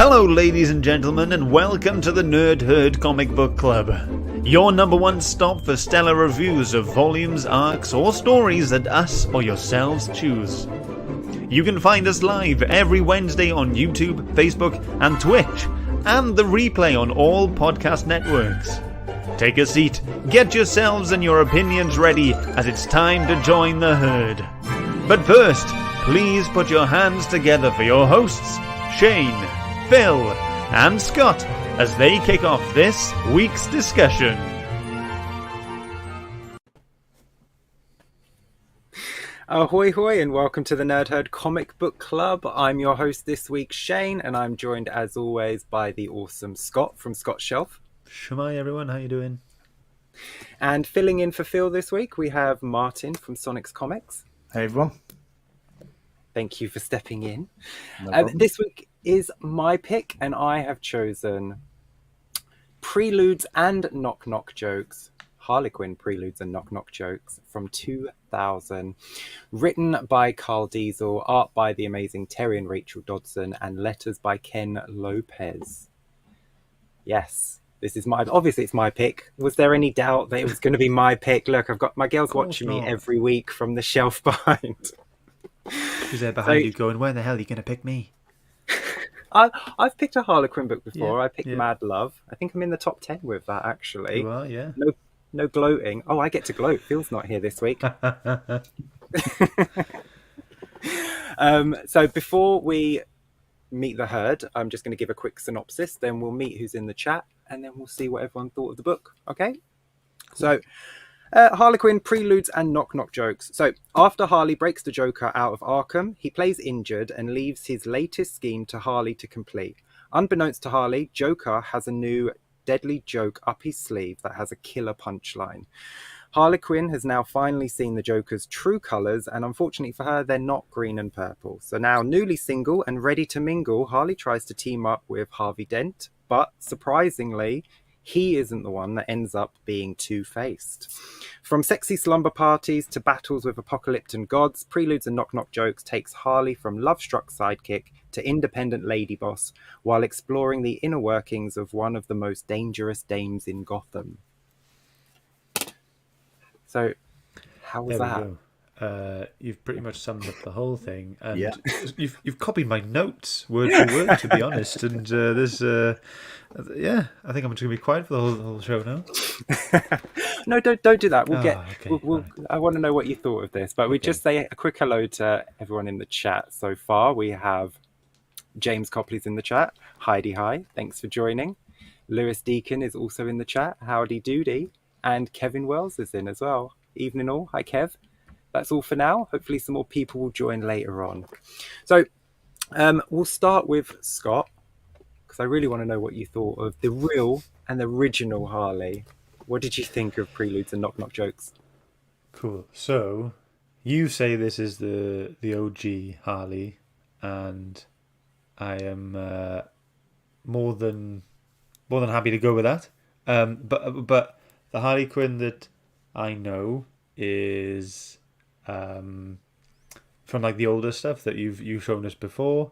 Hello ladies and gentlemen, and welcome to the Nerd Herd Comic Book Club. Your number one stop for stellar reviews of volumes, arcs, or stories that us or yourselves choose. You can find us live every Wednesday on YouTube, Facebook, and Twitch, and the replay on all podcast networks. Take a seat, get yourselves and your opinions ready, as it's time to join the herd. But first, please put your hands together for your hosts, Shane, Phil, and Scott, as they kick off this week's discussion. Ahoy hoy and welcome to the Nerd Herd Comic Book Club. I'm your host this week, Shane, and I'm joined as always by the awesome Scott from Scott's Shelf. Shemai everyone, how you doing? And filling in for Phil this week, we have Martin from Sonic's Comics. Hey everyone. Thank you for stepping in. No this week is my pick, and I have chosen Preludes and Knock Knock Jokes. Harley Quinn Preludes and Knock Knock Jokes from 2000. Written by Karl Diesel, art by the amazing Terry and Rachel Dodson, and letters by Ken Lopez. Yes, this is obviously it's my pick. Was there any doubt that it was going to be my pick? Look, I've got my girls watching me every week from the shelf behind. She's there behind you going, where the hell are you going to pick me? I've picked a Harley Quinn book before. I picked Mad Love. I think I'm in the top 10 with that, actually. You are, yeah. No gloating. Oh, I get to gloat. Phil's not here this week. So before we meet the herd, I'm just going to give a quick synopsis. Then we'll meet who's in the chat, and then we'll see what everyone thought of the book. Okay? Cool. So, Harley Quinn Preludes and Knock Knock Jokes. So, after Harley breaks the Joker out of Arkham, he plays injured and leaves his latest scheme to Harley to complete. Unbeknownst to Harley, Joker has a new deadly joke up his sleeve that has a killer punchline. Harley Quinn has now finally seen the Joker's true colours, and unfortunately for her, they're not green and purple. So now, newly single and ready to mingle, Harley tries to team up with Harvey Dent, but surprisingly, he isn't the one that ends up being two-faced. From sexy slumber parties to battles with apocalyptic gods, Preludes and Knock Knock Jokes takes Harley from love-struck sidekick to independent lady boss, while exploring the inner workings of one of the most dangerous dames in Gotham. So, how was that? You've pretty much summed up the whole thing, and you've copied my notes word for word, to be honest. And I think I'm just gonna be quiet for the whole show now. No, don't do that. Okay, I want to know what you thought of this, but we just say a quick hello to everyone in the chat so far. We have James Copley's in the chat. Heidi, hi, thanks for joining. Lewis Deacon is also in the chat. Howdy doody, and Kevin Wells is in as well. Evening all. Hi, Kev. That's all for now. Hopefully some more people will join later on. So we'll start with Scott, because I really want to know what you thought of the real and the original Harley. What did you think of Preludes and Knock Knock Jokes? Cool. So you say this is the OG Harley, and I am more than happy to go with that. But the Harley Quinn that I know is from like the older stuff that you've shown us before,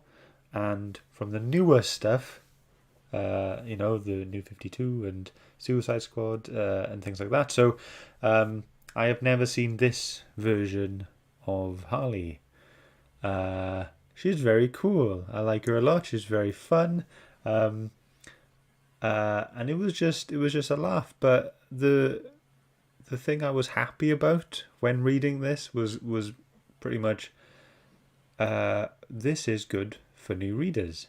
and from the newer stuff, the New 52 and Suicide Squad and things like that. So I have never seen this version of Harley. She's very cool. I like her a lot. She's very fun, and it was just a laugh. But the thing I was happy about when reading this was pretty much this is good for new readers.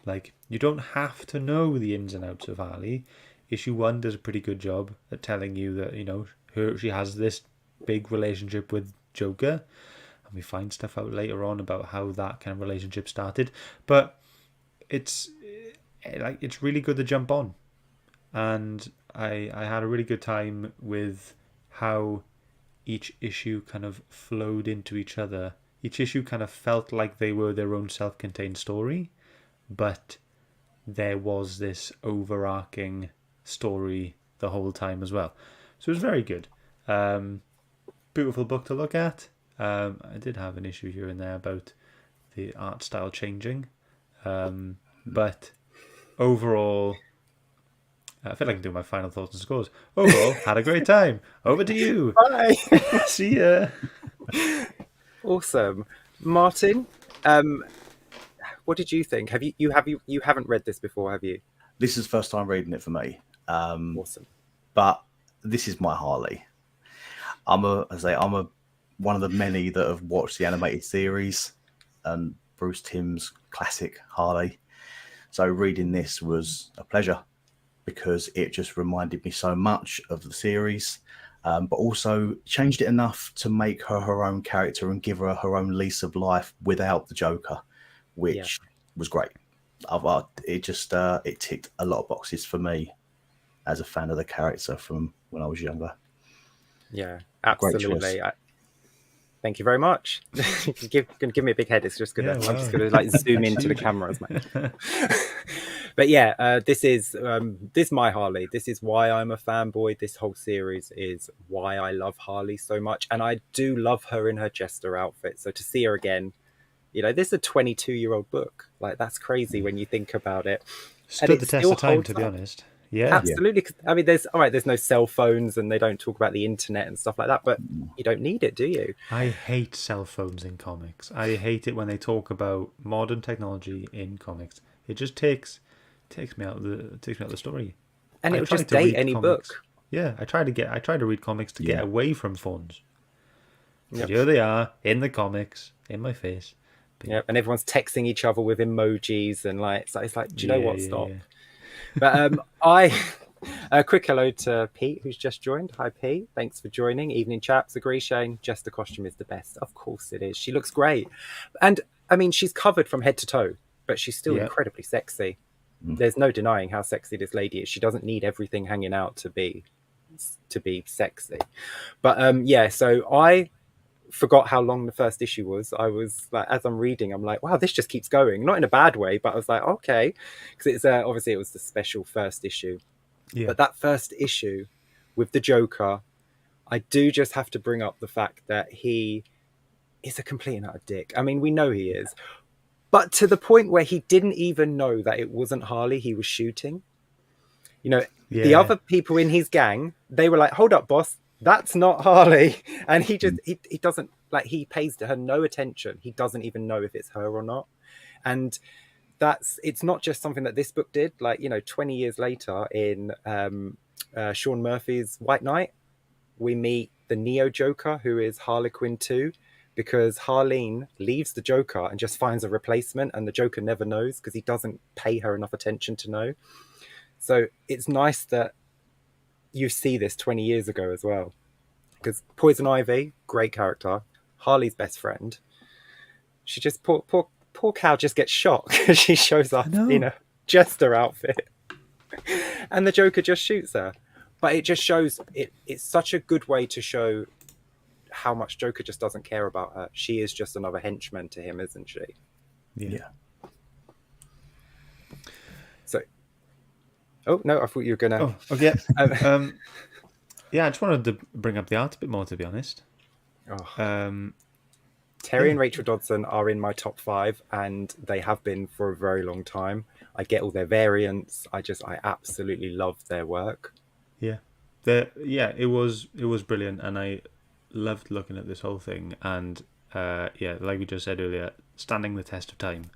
Like, you don't have to know the ins and outs of Harley. Issue 1 does a pretty good job at telling you that, she has this big relationship with Joker, and we find stuff out later on about how that kind of relationship started. But it's really good to jump on, and I had a really good time with how each issue kind of flowed into each other. Each issue kind of felt like they were their own self-contained story, but there was this overarching story the whole time as well. So it was very good. Beautiful book to look at. I did have an issue here and there about the art style changing. But overall, I feel like I can do my final thoughts and scores. Overall, had a great time. Over to you. Bye. See ya. Awesome, Martin. What did you think? Have you haven't read this before, have you? This is the first time reading it for me. Awesome. But this is my Harley. I'm one of the many that have watched the animated series and Bruce Timm's classic Harley. So reading this was a pleasure because it just reminded me so much of the series, but also changed it enough to make her own character and give her own lease of life without the Joker, which was great. It ticked a lot of boxes for me as a fan of the character from when I was younger. Yeah, absolutely. Thank you very much. You can give me a big head. It's just gonna. I'm just gonna like zoom into the camera as my. But yeah, this my Harley. This is why I'm a fanboy. This whole series is why I love Harley so much, and I do love her in her jester outfit. So to see her again, this is a 22-year-old book. Like, that's crazy when you think about it. Stood the test of time, to be honest. Yeah, absolutely. I mean, there's no cell phones, and they don't talk about the internet and stuff like that. But you don't need it, do you? I hate cell phones in comics. I hate it when they talk about modern technology in comics. It just takes me out of the story. And it'll just date any book. Yeah, I try to read comics to get away from phones. Yep. Here they are in the comics, in my face. Yeah, and everyone's texting each other with emojis and like it's like, do you know what? Stop. Yeah. But a quick hello to Pete, who's just joined. Hi, Pete. Thanks for joining. Evening, chaps. Agree, Shane. Just the costume is the best. Of course it is. She looks great, and I mean, she's covered from head to toe, but she's still incredibly sexy. There's no denying how sexy this lady is. She doesn't need everything hanging out to be sexy. But so I forgot how long the first issue was. I was like, as I'm reading, I'm like, wow, this just keeps going. Not in a bad way, but I was like, okay, because it's obviously it was the special first issue. Yeah. But that first issue with the Joker, I do just have to bring up the fact that he is a complete and utter dick. I mean, we know he is, but to the point where he didn't even know that it wasn't Harley he was shooting. The other people in his gang, they were like, hold up, boss, that's not Harley. And he just, he doesn't, like, he pays her no attention. He doesn't even know if it's her or not. And it's not just something that this book did. Like, 20 years later in Sean Murphy's White Knight, we meet the Neo Joker, who is Harley Quinn 2, because Harleen leaves the Joker and just finds a replacement, and the Joker never knows because he doesn't pay her enough attention to know. So it's nice that you see this 20 years ago as well, because Poison Ivy, great character, Harley's best friend, she just poor cow just gets shot because she shows up in a jester outfit and the Joker just shoots her. But it just shows it's such a good way to show how much Joker just doesn't care about her. She is just another henchman to him, isn't she? Yeah. So oh no, I thought you were gonna. Oh, okay. Yeah, I just wanted to bring up the art a bit more, to be honest. Terry and Rachel Dodson are in my top 5, and they have been for a very long time. I get all their variants. I absolutely love their work. Yeah, it was brilliant, and I loved looking at this whole thing. And like we just said earlier, standing the test of time.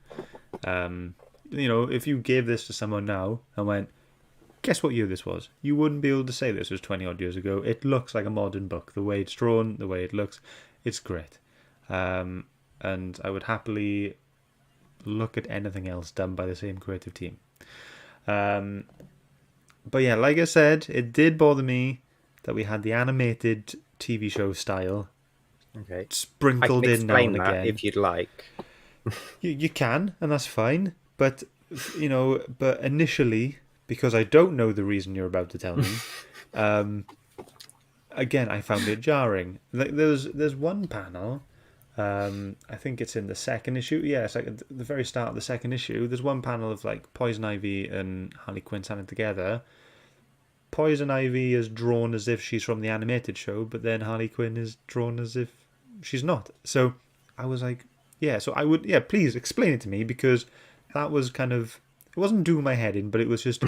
If you gave this to someone now and went, guess what year this was? You wouldn't be able to say this was 20 odd years ago. It looks like a modern book. The way it's drawn, the way it looks, it's great. And I would happily look at anything else done by the same creative team. But yeah, like I said, it did bother me that we had the animated TV show style sprinkled in now and again. If you'd like. You can, and that's fine. But, but initially, because I don't know the reason you're about to tell me, again, I found it jarring. Like, there's one panel, I think it's in the second issue. Yeah, it's like at the very start of the second issue. There's one panel of like Poison Ivy and Harley Quinn standing together. Poison Ivy is drawn as if she's from the animated show, but then Harley Quinn is drawn as if she's not. So I was like, yeah. So I would, please explain it to me, because that was kind of it wasn't doing my head in, but it was just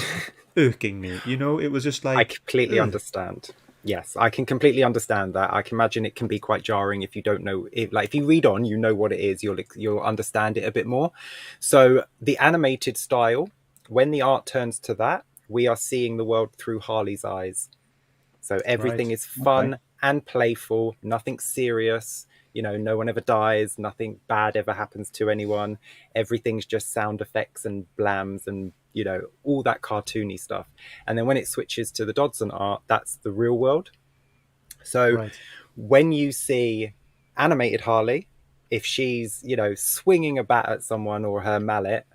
irking me. You know, it was just like I completely ugh. understand. Yes, I can completely understand that. I can imagine it can be quite jarring if you don't know. If you read on, you know what it is. You'll understand it a bit more. So the animated style, when the art turns to that, we are seeing the world through Harley's eyes. So everything Right. is fun and playful, nothing serious. You know, no one ever dies, nothing bad ever happens to anyone. Everything's just sound effects and blams and, you know, all that cartoony stuff. And then when it switches to the Dodson art, that's the real world. So Right. when you see animated Harley, if she's, you know, swinging a bat at someone or her mallet,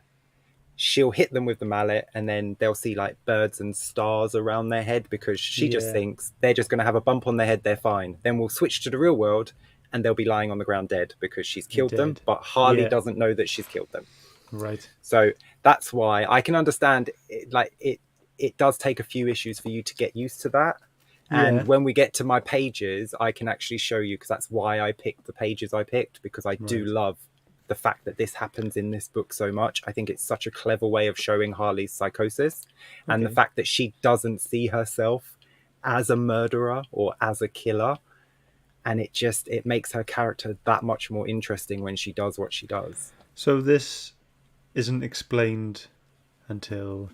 she'll hit them with the mallet and then they'll see like birds and stars around their head because she just Yeah. thinks they're just going to have a bump on their head, they're fine. Then we'll switch to the real world and they'll be lying on the ground dead because she's killed them, Dead. but Harley Yeah. doesn't know that she's killed them. Right. So that's why I can understand it, like it does take a few issues for you to get used to that. And Yeah. when we get to my pages, I can actually show you, because that's why I picked the pages I picked, because I do Right. love the fact that this happens in this book so much. I think it's such a clever way of showing Harley's psychosis and the Okay. fact that she doesn't see herself as a murderer or as a killer. And it makes her character that much more interesting when she does what she does. So this isn't explained until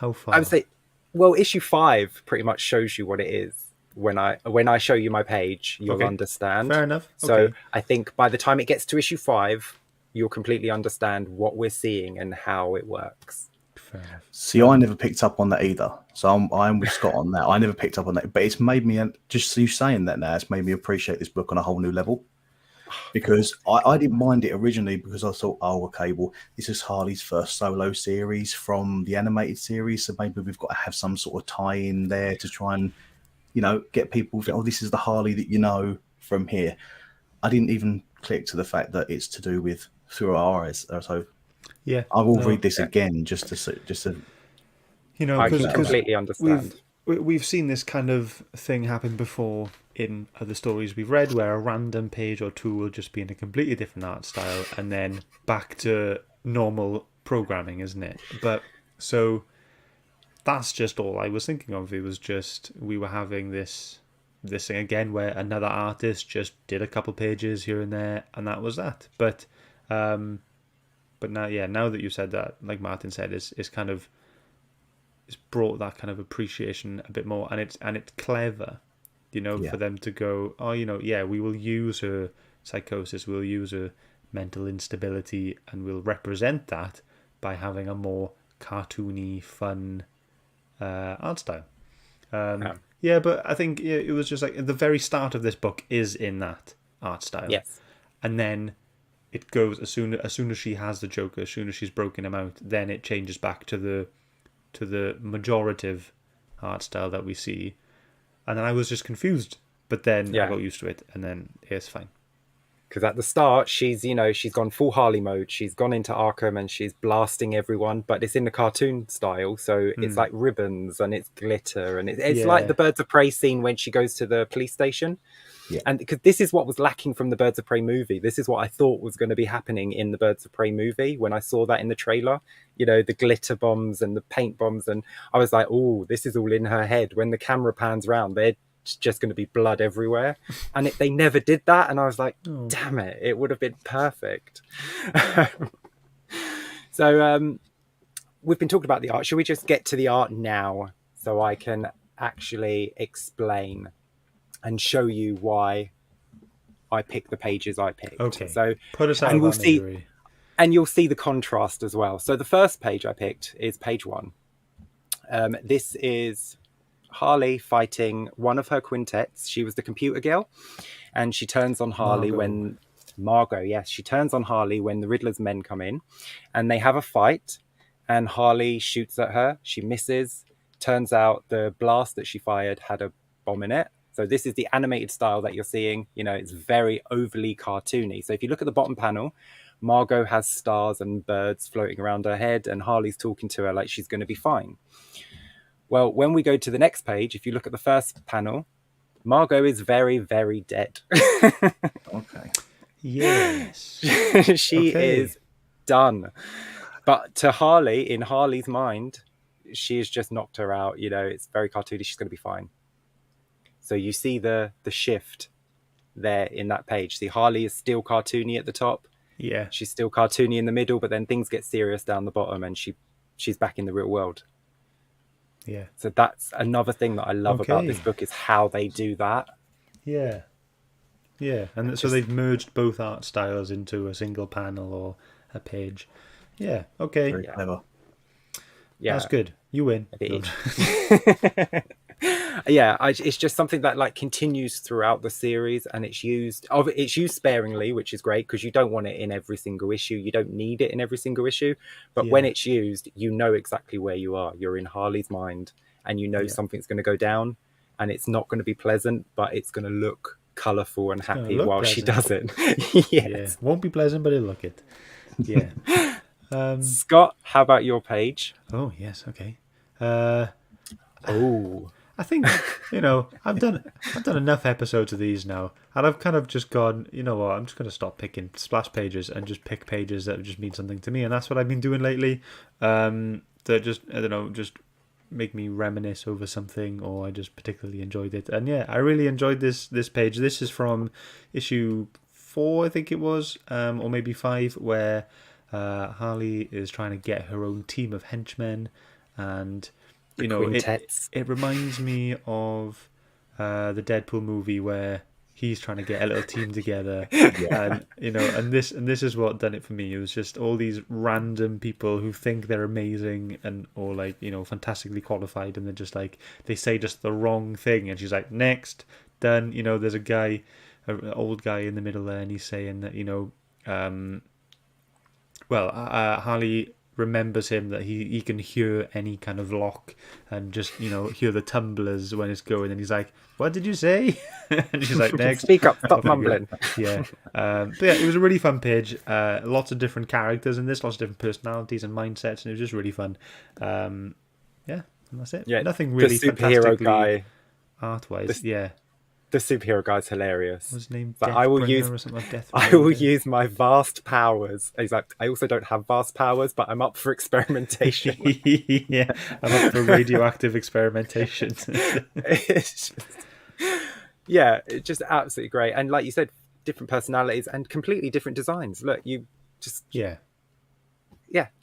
how far? I would say, well, issue 5 pretty much shows you what it is. When I show you my page, you'll Okay. understand. Fair enough. So Okay. I think by the time it gets to issue 5, you'll completely understand what we're seeing and how it works. Fair enough. See, I never picked up on that either. So I'm with Scott on that. I never picked up on that, but it's made me, just you saying that now, it's made me appreciate this book on a whole new level. Because I didn't mind it originally because I thought, oh, okay, well, this is Harley's first solo series from the animated series, so maybe we've got to have some sort of tie-in there to try and, you know, get people to think, oh, this is the Harley that you know from here. I didn't even click to the fact that it's to do with through our eyes. So Yeah. I will No. read this again just to You know, I can because completely understand. we've seen this kind of thing happen before in other stories we've read, where a random page or two will just be in a completely different art style, and then back to normal programming, isn't it? But so that's just all I was thinking of. It was just we were having this thing again where another artist just did a couple pages here and there, and that was that. But now, yeah, now that you said that, like Martin said, it's kind of it's brought that kind of appreciation a bit more, and it's clever, you know, Yeah. for them to go, oh, you know, yeah, we will use her psychosis, we'll use her mental instability, and we'll represent that by having a more cartoony, fun art style. Yeah, but I think it was just like the very start of this book is in that art style. Yes. And then it goes as soon as she has the Joker, as soon as she's broken him out, then it changes back to the majorative art style that we see. And then I was just confused, but then I got used to it, and then it's fine. Because at the start, she's gone full Harley mode. She's gone into Arkham and she's blasting everyone, but it's in the cartoon style. So it's like ribbons and it's glitter and it's like the Birds of Prey scene when she goes to the police station. Yeah. And because this is what was lacking from the Birds of Prey movie. This is what I thought was going to be happening in the Birds of Prey movie when I saw that in the trailer. You know, the glitter bombs and the paint bombs. And I was like, oh, this is all in her head. When the camera pans around, they're just going to be blood everywhere. And they never did that. And I was like, damn it, it would have been perfect. So we've been talking about the art. Should we just get to the art now so I can actually explain and show you why I picked the pages I picked? Okay. So Put us out and of we'll that see, misery. and you'll see the contrast as well. So the first page I picked is page 1. This is Harley fighting one of her quintets. She was the computer girl, and she turns on Harley when Margot, yes, she turns on Harley when the Riddler's men come in, and they have a fight, and Harley shoots at her. She misses. Turns out the blast that she fired had a bomb in it. So this is the animated style that you're seeing. You know, it's very overly cartoony. So if you look at the bottom panel, Margot has stars and birds floating around her head, and Harley's talking to her like she's going to be fine. Well, when we go to the next page, if you look at the first panel, Margot is very, very dead. Okay. Yes. She Okay. is done. But to Harley, in Harley's mind, she has just knocked her out. You know, it's very cartoony. She's going to be fine. So you see the shift there in that page. See, Harley is still cartoony at the top. Yeah. She's still cartoony in the middle, but then things get serious down the bottom, and she's back in the real world. Yeah. So that's another thing that I love about this book is how they do that. Yeah. Yeah. And so they've merged both art styles into a single panel or a page. Yeah. Okay. Very clever. Yeah. That's good. You win. Yeah, it's just something that like continues throughout the series, and it's used sparingly, which is great because you don't want it in every single issue. You don't need it in every single issue, but when it's used, you know exactly where you are. You're in Harley's mind, and you know something's going to go down, and it's not going to be pleasant, but it's going to look colourful and happy while she does it. Yes. Yeah, won't be pleasant, but it'll look it. Yeah. Scott, how about your page? Oh yes, okay. I think I've done enough episodes of these now, and I've kind of just gone, you know what, I'm just going to stop picking splash pages and just pick pages that just mean something to me, and that's what I've been doing lately. That just, I don't know, just make me reminisce over something, or I just particularly enjoyed it. And yeah, I really enjoyed this page. This is from issue 4, I think it was, or maybe 5, where Harley is trying to get her own team of henchmen, and it reminds me of the Deadpool movie where he's trying to get a little team together, and and this is what done it for me. It was just all these random people who think they're amazing and or like fantastically qualified, and they're just like they say just the wrong thing, and she's like, next, done. There's a guy, an old guy in the middle there, and he's saying that Harley remembers him, that he can hear any kind of lock and just hear the tumblers when it's going, and he's like, what did you say? And she's like, next, speak up, stop mumbling. Yeah. But yeah, it was a really fun page. Lots of different characters in this, lots of different personalities and mindsets, and it was just really fun. Yeah, and that's it. Yeah, nothing really the superhero guy art wise. Yeah, the superhero guy's hilarious. What's his name? But I will use my vast powers. He's like, I also don't have vast powers, but I'm up for experimentation. Yeah, I'm up for radioactive experimentation. It's just absolutely great. And like you said, different personalities and completely different designs. Look, you just yeah,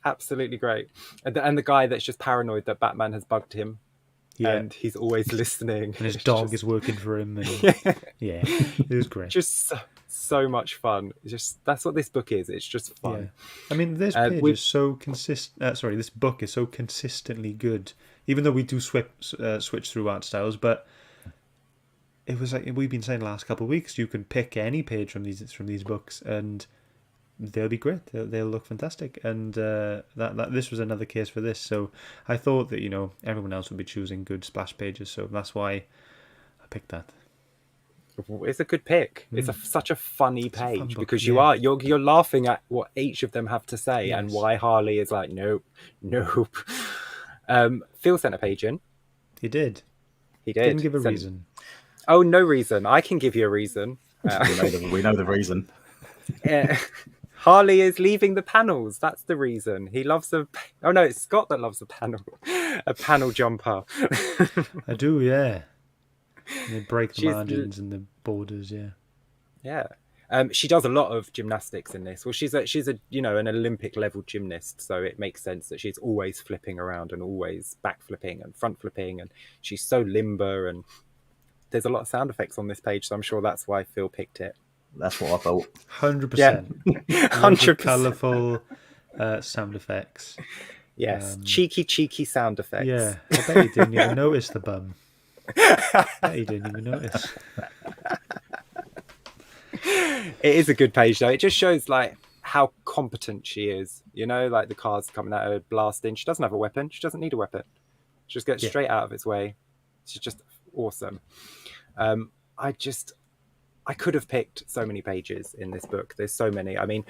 absolutely great. And the guy that's just paranoid that Batman has bugged him. Yeah. And he's always listening. And his dog is working for him. And, yeah, it was great. Just so much fun. It's just that's what this book is. It's just fun. Yeah. I mean, this page is so consistent. This book is so consistently good. Even though we do switch through art styles, but it was like we've been saying the last couple of weeks. You can pick any page from these books, and they'll be great. They'll look fantastic, and that this was another case for this. So I thought that everyone else would be choosing good splash pages, so that's why I picked that. It's a good pick. It's such a funny page because you're laughing at what each of them have to say and why Harley is like nope. Phil sent a page in. He did. Didn't give a reason. Oh, no reason. I can give you a reason. We know the reason. Harley is leaving the panels. That's the reason. He loves oh no, it's Scott that loves a panel jumper. I do, yeah. And they break the margins and the borders, yeah. She does a lot of gymnastics in this. Well, she's an Olympic level gymnast, so it makes sense that she's always flipping around and always back flipping and front flipping, and she's so limber, and there's a lot of sound effects on this page, so I'm sure that's why Phil picked it. That's what I thought. 100%. 100%. Colourful sound effects. Yes, cheeky sound effects. Yeah, I bet you didn't even notice the bum. I bet you didn't even notice. It is a good page though. It just shows like how competent she is. Like the car's coming at her, blasting. She doesn't have a weapon. She doesn't need a weapon. She just gets straight out of its way. She's just awesome. I could have picked so many pages in this book. There's so many. I mean,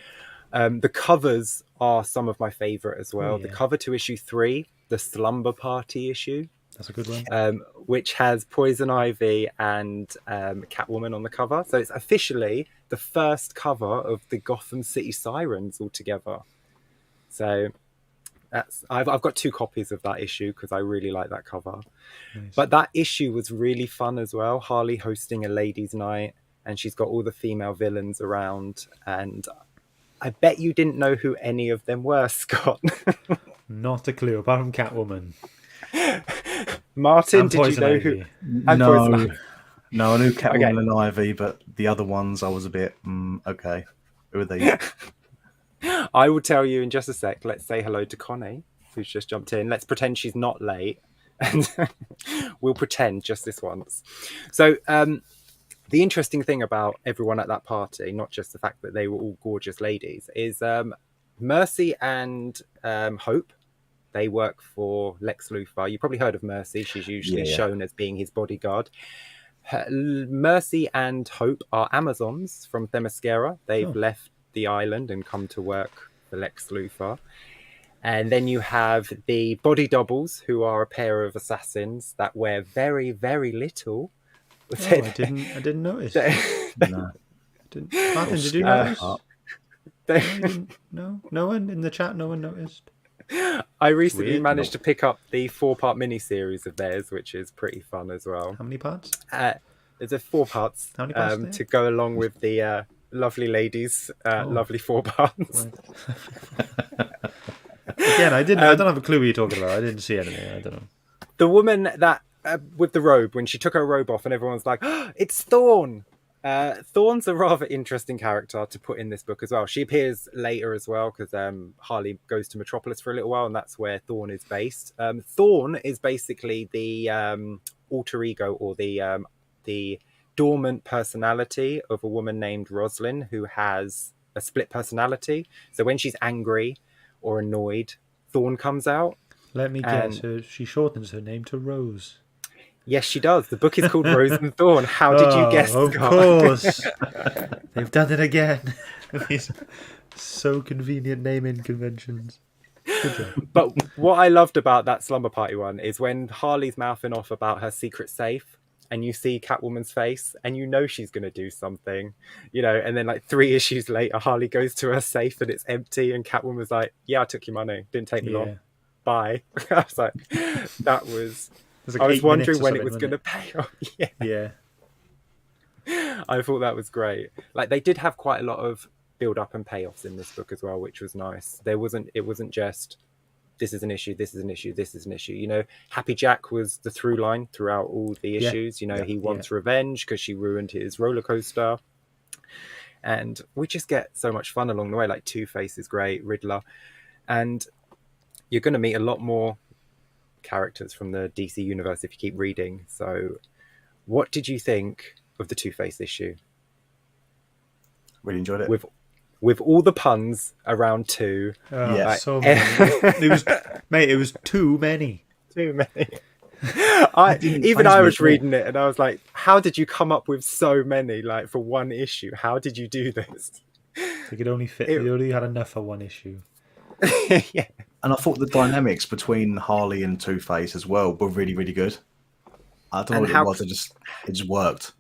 the covers are some of my favorite as well. The cover to issue 3, the Slumber Party issue. That's a good one. Which has Poison Ivy and Catwoman on the cover. So it's officially the first cover of the Gotham City Sirens all together. So I've got 2 copies of that issue because I really like that cover. Nice. But that issue was really fun as well. Harley hosting a ladies' night, and she's got all the female villains around. And I bet you didn't know who any of them were, Scott. Not a clue, apart from Catwoman. Martin, And did you Poison know Ivy. who? And No, Poison Ivy. no, I knew Catwoman Okay. and Ivy, but the other ones I was a bit okay. Who are these? I will tell you in just a sec. Let's say hello to Connie, who's just jumped in. Let's pretend she's not late, and we'll pretend just this once. So, the interesting thing about everyone at that party, not just the fact that they were all gorgeous ladies, is Mercy and Hope. They work for Lex Luthor. You probably heard of Mercy. She's usually shown as being his bodyguard. Mercy and Hope are Amazons from Themyscira. They've left the island and come to work for Lex Luthor. And then you have the body doubles, who are a pair of assassins that wear very, very little. Oh, I didn't notice. No. Martin, did you notice? They- No, no one in the chat. No one noticed. I recently Weird. managed to pick up the 4-part mini-series of theirs, which is pretty fun as well. How many parts? There's a 4 parts, How many parts are there? to go along with the lovely ladies, lovely 4 parts. Right. Again, I don't have a clue what you're talking about. I didn't see anything. I don't know. The woman that with the robe, when she took her robe off, and everyone's like, oh, "It's Thorn." Thorn's a rather interesting character to put in this book as well. She appears later as well because Harley goes to Metropolis for a little while, and that's where Thorn is based. Thorn is basically the alter ego, or the dormant personality of a woman named Roslyn, who has a split personality. So when she's angry or annoyed, Thorn comes out. Let me guess. She shortens her name to Rose. Yes, she does. The book is called Rose and Thorn. How did you guess, Of Scott? course. They've done it again. These so convenient naming conventions. Good job. But what I loved about that slumber party one is when Harley's mouthing off about her secret safe, and you see Catwoman's face, and you know she's going to do something, and then like 3 issues later, Harley goes to her safe and it's empty, and Catwoman's like, "Yeah, I took your money. Didn't take me long. Bye." I was like, that was... Like I was 8 wondering minutes or when it something, was going to pay off. Yeah. Yeah. I thought that was great. Like, they did have quite a lot of build up and payoffs in this book as well, which was nice. It wasn't just this is an issue, this is an issue, this is an issue. Happy Jack was the through line throughout all the issues. He wants revenge because she ruined his roller coaster. And we just get so much fun along the way. Like Two-Face is great, Riddler. And you're going to meet a lot more characters from the DC universe if you keep reading. So what did you think of the Two-Face issue? Really enjoyed it. With all the puns around 2. Oh, Yeah. so many. It was too many. Too many. I was reading it and I was like, how did you come up with so many, like, for one issue? How did you do this? They could only fit. They only had enough for one issue. Yeah. And I thought the dynamics between Harley and Two-Face as well were really, really good. I don't know what it was. It just worked.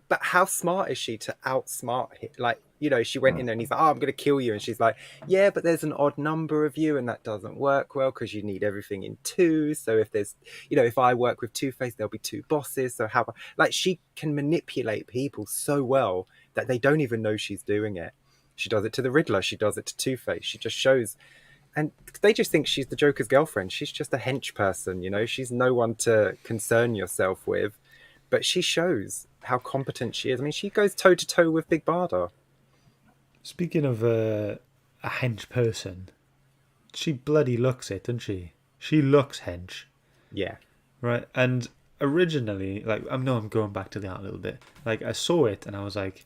But how smart is she to outsmart him? Like, she went in there and he's like, "Oh, I'm going to kill you." And she's like, "Yeah, but there's an odd number of you and that doesn't work well because you need everything in 2. So if there's, if I work with Two-Face, there'll be 2 bosses. So how about..." Like, she can manipulate people so well that they don't even know she's doing it. She does it to the Riddler. She does it to Two-Face. She just shows... And they just think she's the Joker's girlfriend. She's just a hench person, She's no one to concern yourself with. But she shows how competent she is. I mean, she goes toe-to-toe with Big Barda. Speaking of a hench person, she bloody looks it, doesn't she? She looks hench. Yeah. Right? And originally, I'm going back to the art a little bit. Like, I saw it and I was like,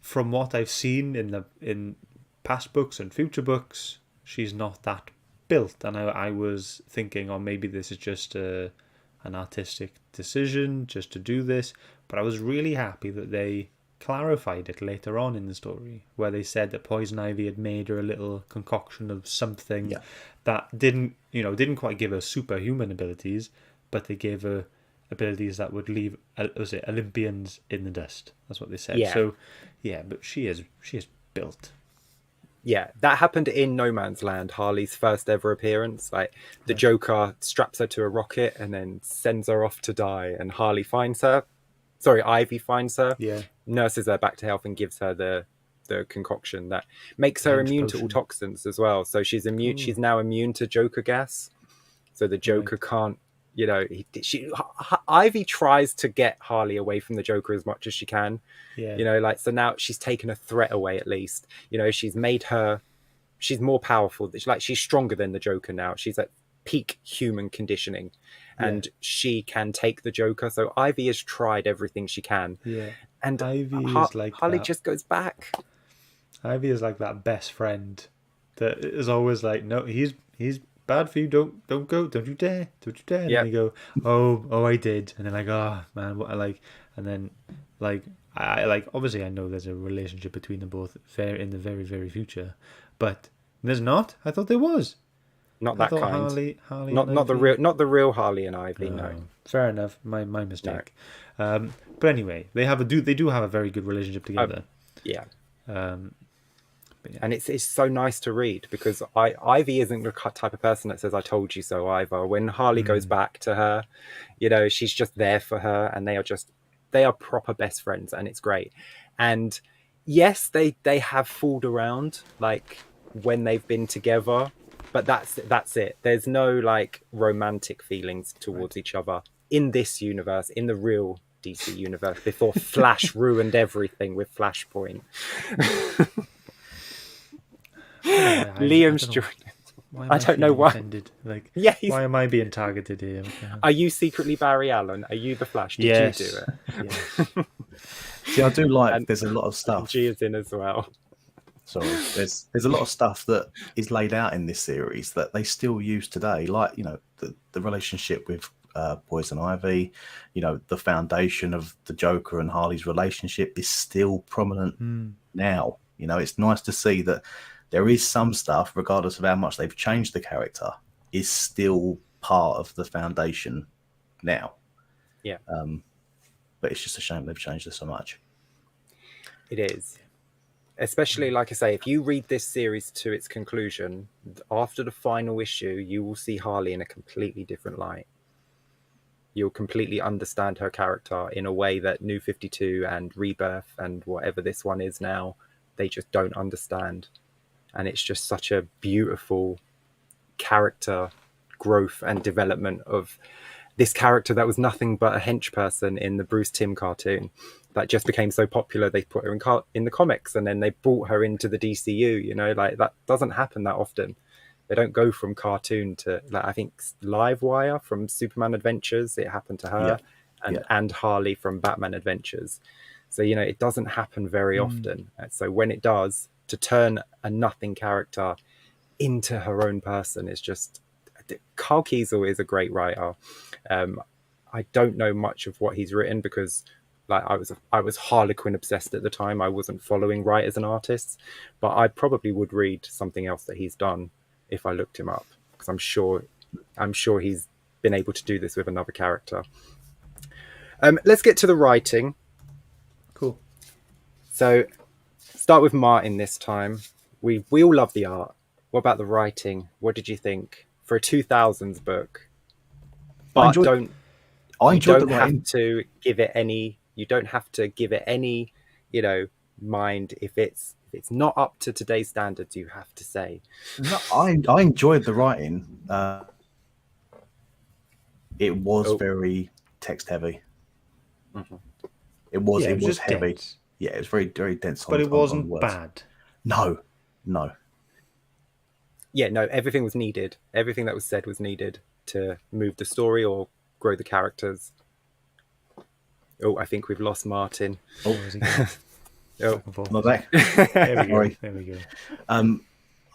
from what I've seen in past books and future books, she's not that built. And I was thinking, maybe this is just an artistic decision just to do this. But I was really happy that they clarified it later on in the story, where they said that Poison Ivy had made her a little concoction of something that didn't quite give her superhuman abilities, but they gave her abilities that would leave Olympians in the dust. That's what they said. Yeah. So, but she is built. Yeah, that happened in No Man's Land, Harley's first ever appearance. Like the Joker straps her to a rocket and then sends her off to die, and Harley finds her. Sorry, Ivy finds her, Yeah. nurses her back to health, and gives her the concoction that makes her Hench immune to potion. all toxins as well. So she's immune. Ooh. She's now immune to Joker gas. So the Joker can't. You know, Ivy tries to get Harley away from the Joker as much as she can. Yeah. You know, like, so now she's taken a threat away at least. You know, she's made her. She's more powerful. She's stronger than the Joker now. She's at peak human conditioning, and she can take the Joker. So Ivy has tried everything she can. Yeah. And Ivy is like Harley that. just goes back. Ivy is like that best friend that is always like, no, he's bad for you. Don't go. Don't you dare. Don't you dare. And then they go, oh, I did. And they're like, oh man, what I like. And then like I like, obviously I know there's a relationship between them both in the very, very future, but there's not. I thought there was. Not that kind. Harley not the real Harley and Ivy. No. Fair enough. My mistake. No. But anyway, they do have a very good relationship together. Yeah. Yeah. And it's so nice to read, because Ivy isn't the type of person that says "I told you so" either. When Harley goes back to her, you know, she's just there for her, and they are proper best friends, and it's great. And yes, they have fooled around like when they've been together, but that's it. There's no like romantic feelings towards each other in this universe, in the real DC universe, before Flash ruined everything with Flashpoint. Liam's joining. I don't know why. Offended? Like, why am I being targeted here? Are you secretly Barry Allen? Are you the Flash? Did you do it? Yes. See, I do like. There's a lot of stuff. G is in as well. Sorry, there's a lot of stuff that is laid out in this series that they still use today. Like, you know, the relationship with Poison Ivy, you know, the foundation of the Joker and Harley's relationship is still prominent now. You know, it's nice to see that there is some stuff, regardless of how much they've changed the character, is still part of the foundation now. Yeah. But it's just a shame they've changed it so much. It is. Especially, like I say, if you read this series to its conclusion, after the final issue, you will see Harley in a completely different light. You'll completely understand her character in a way that New 52 and Rebirth and whatever this one is now, they just don't understand. And it's just such a beautiful character growth and development of this character that was nothing but a hench person in the Bruce Timm cartoon that just became so popular they put her in the comics, and then they brought her into the DCU. You know, like, that doesn't happen that often. They don't go from cartoon to, like, I think Livewire from Superman Adventures, it happened to her, and Harley from Batman Adventures. So, you know, it doesn't happen very often. So when it does, to turn a nothing character into her own person is just... Karl Kessel is a great writer. I don't know much of what he's written because, like, I was Harley Quinn obsessed at the time. I wasn't following writers and artists, but I probably would read something else that he's done if I looked him up, because I'm sure he's been able to do this with another character. Let's get to the writing. Cool. So start with Martin this time. We all love the art. What about the writing? What did you think for a 2000s book? But you don't have to give it any, you know, mind if it's not up to today's standards, you have to say. No, I enjoyed the writing. It was very text heavy. Mm-hmm. It was heavy. Dense. Yeah, it was very, very dense. But it wasn't bad. No. Yeah, no, everything was needed. Everything that was said was needed to move the story or grow the characters. Oh, I think we've lost Martin. Oh, My back. There we go.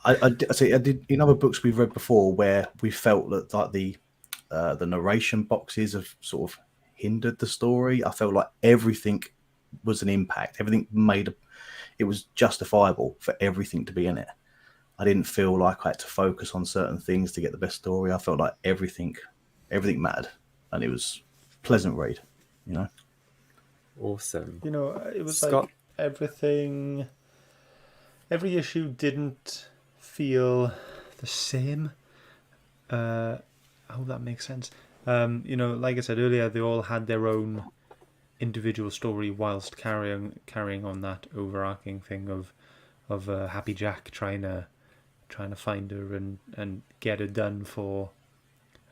I did in other books we've read before where we felt that, like, the narration boxes have sort of hindered the story. I felt like everything was an impact. Everything it was justifiable for everything to be in it. I didn't feel like I had to focus on certain things to get the best story. I felt like everything mattered, and it was a pleasant read, you know. Awesome. You know, it was Scott? like everything. every issue didn't feel the same. I hope that makes sense. You know, like I said earlier, they all had their own individual story whilst carrying on that overarching thing of Happy Jack trying to find her and get her done for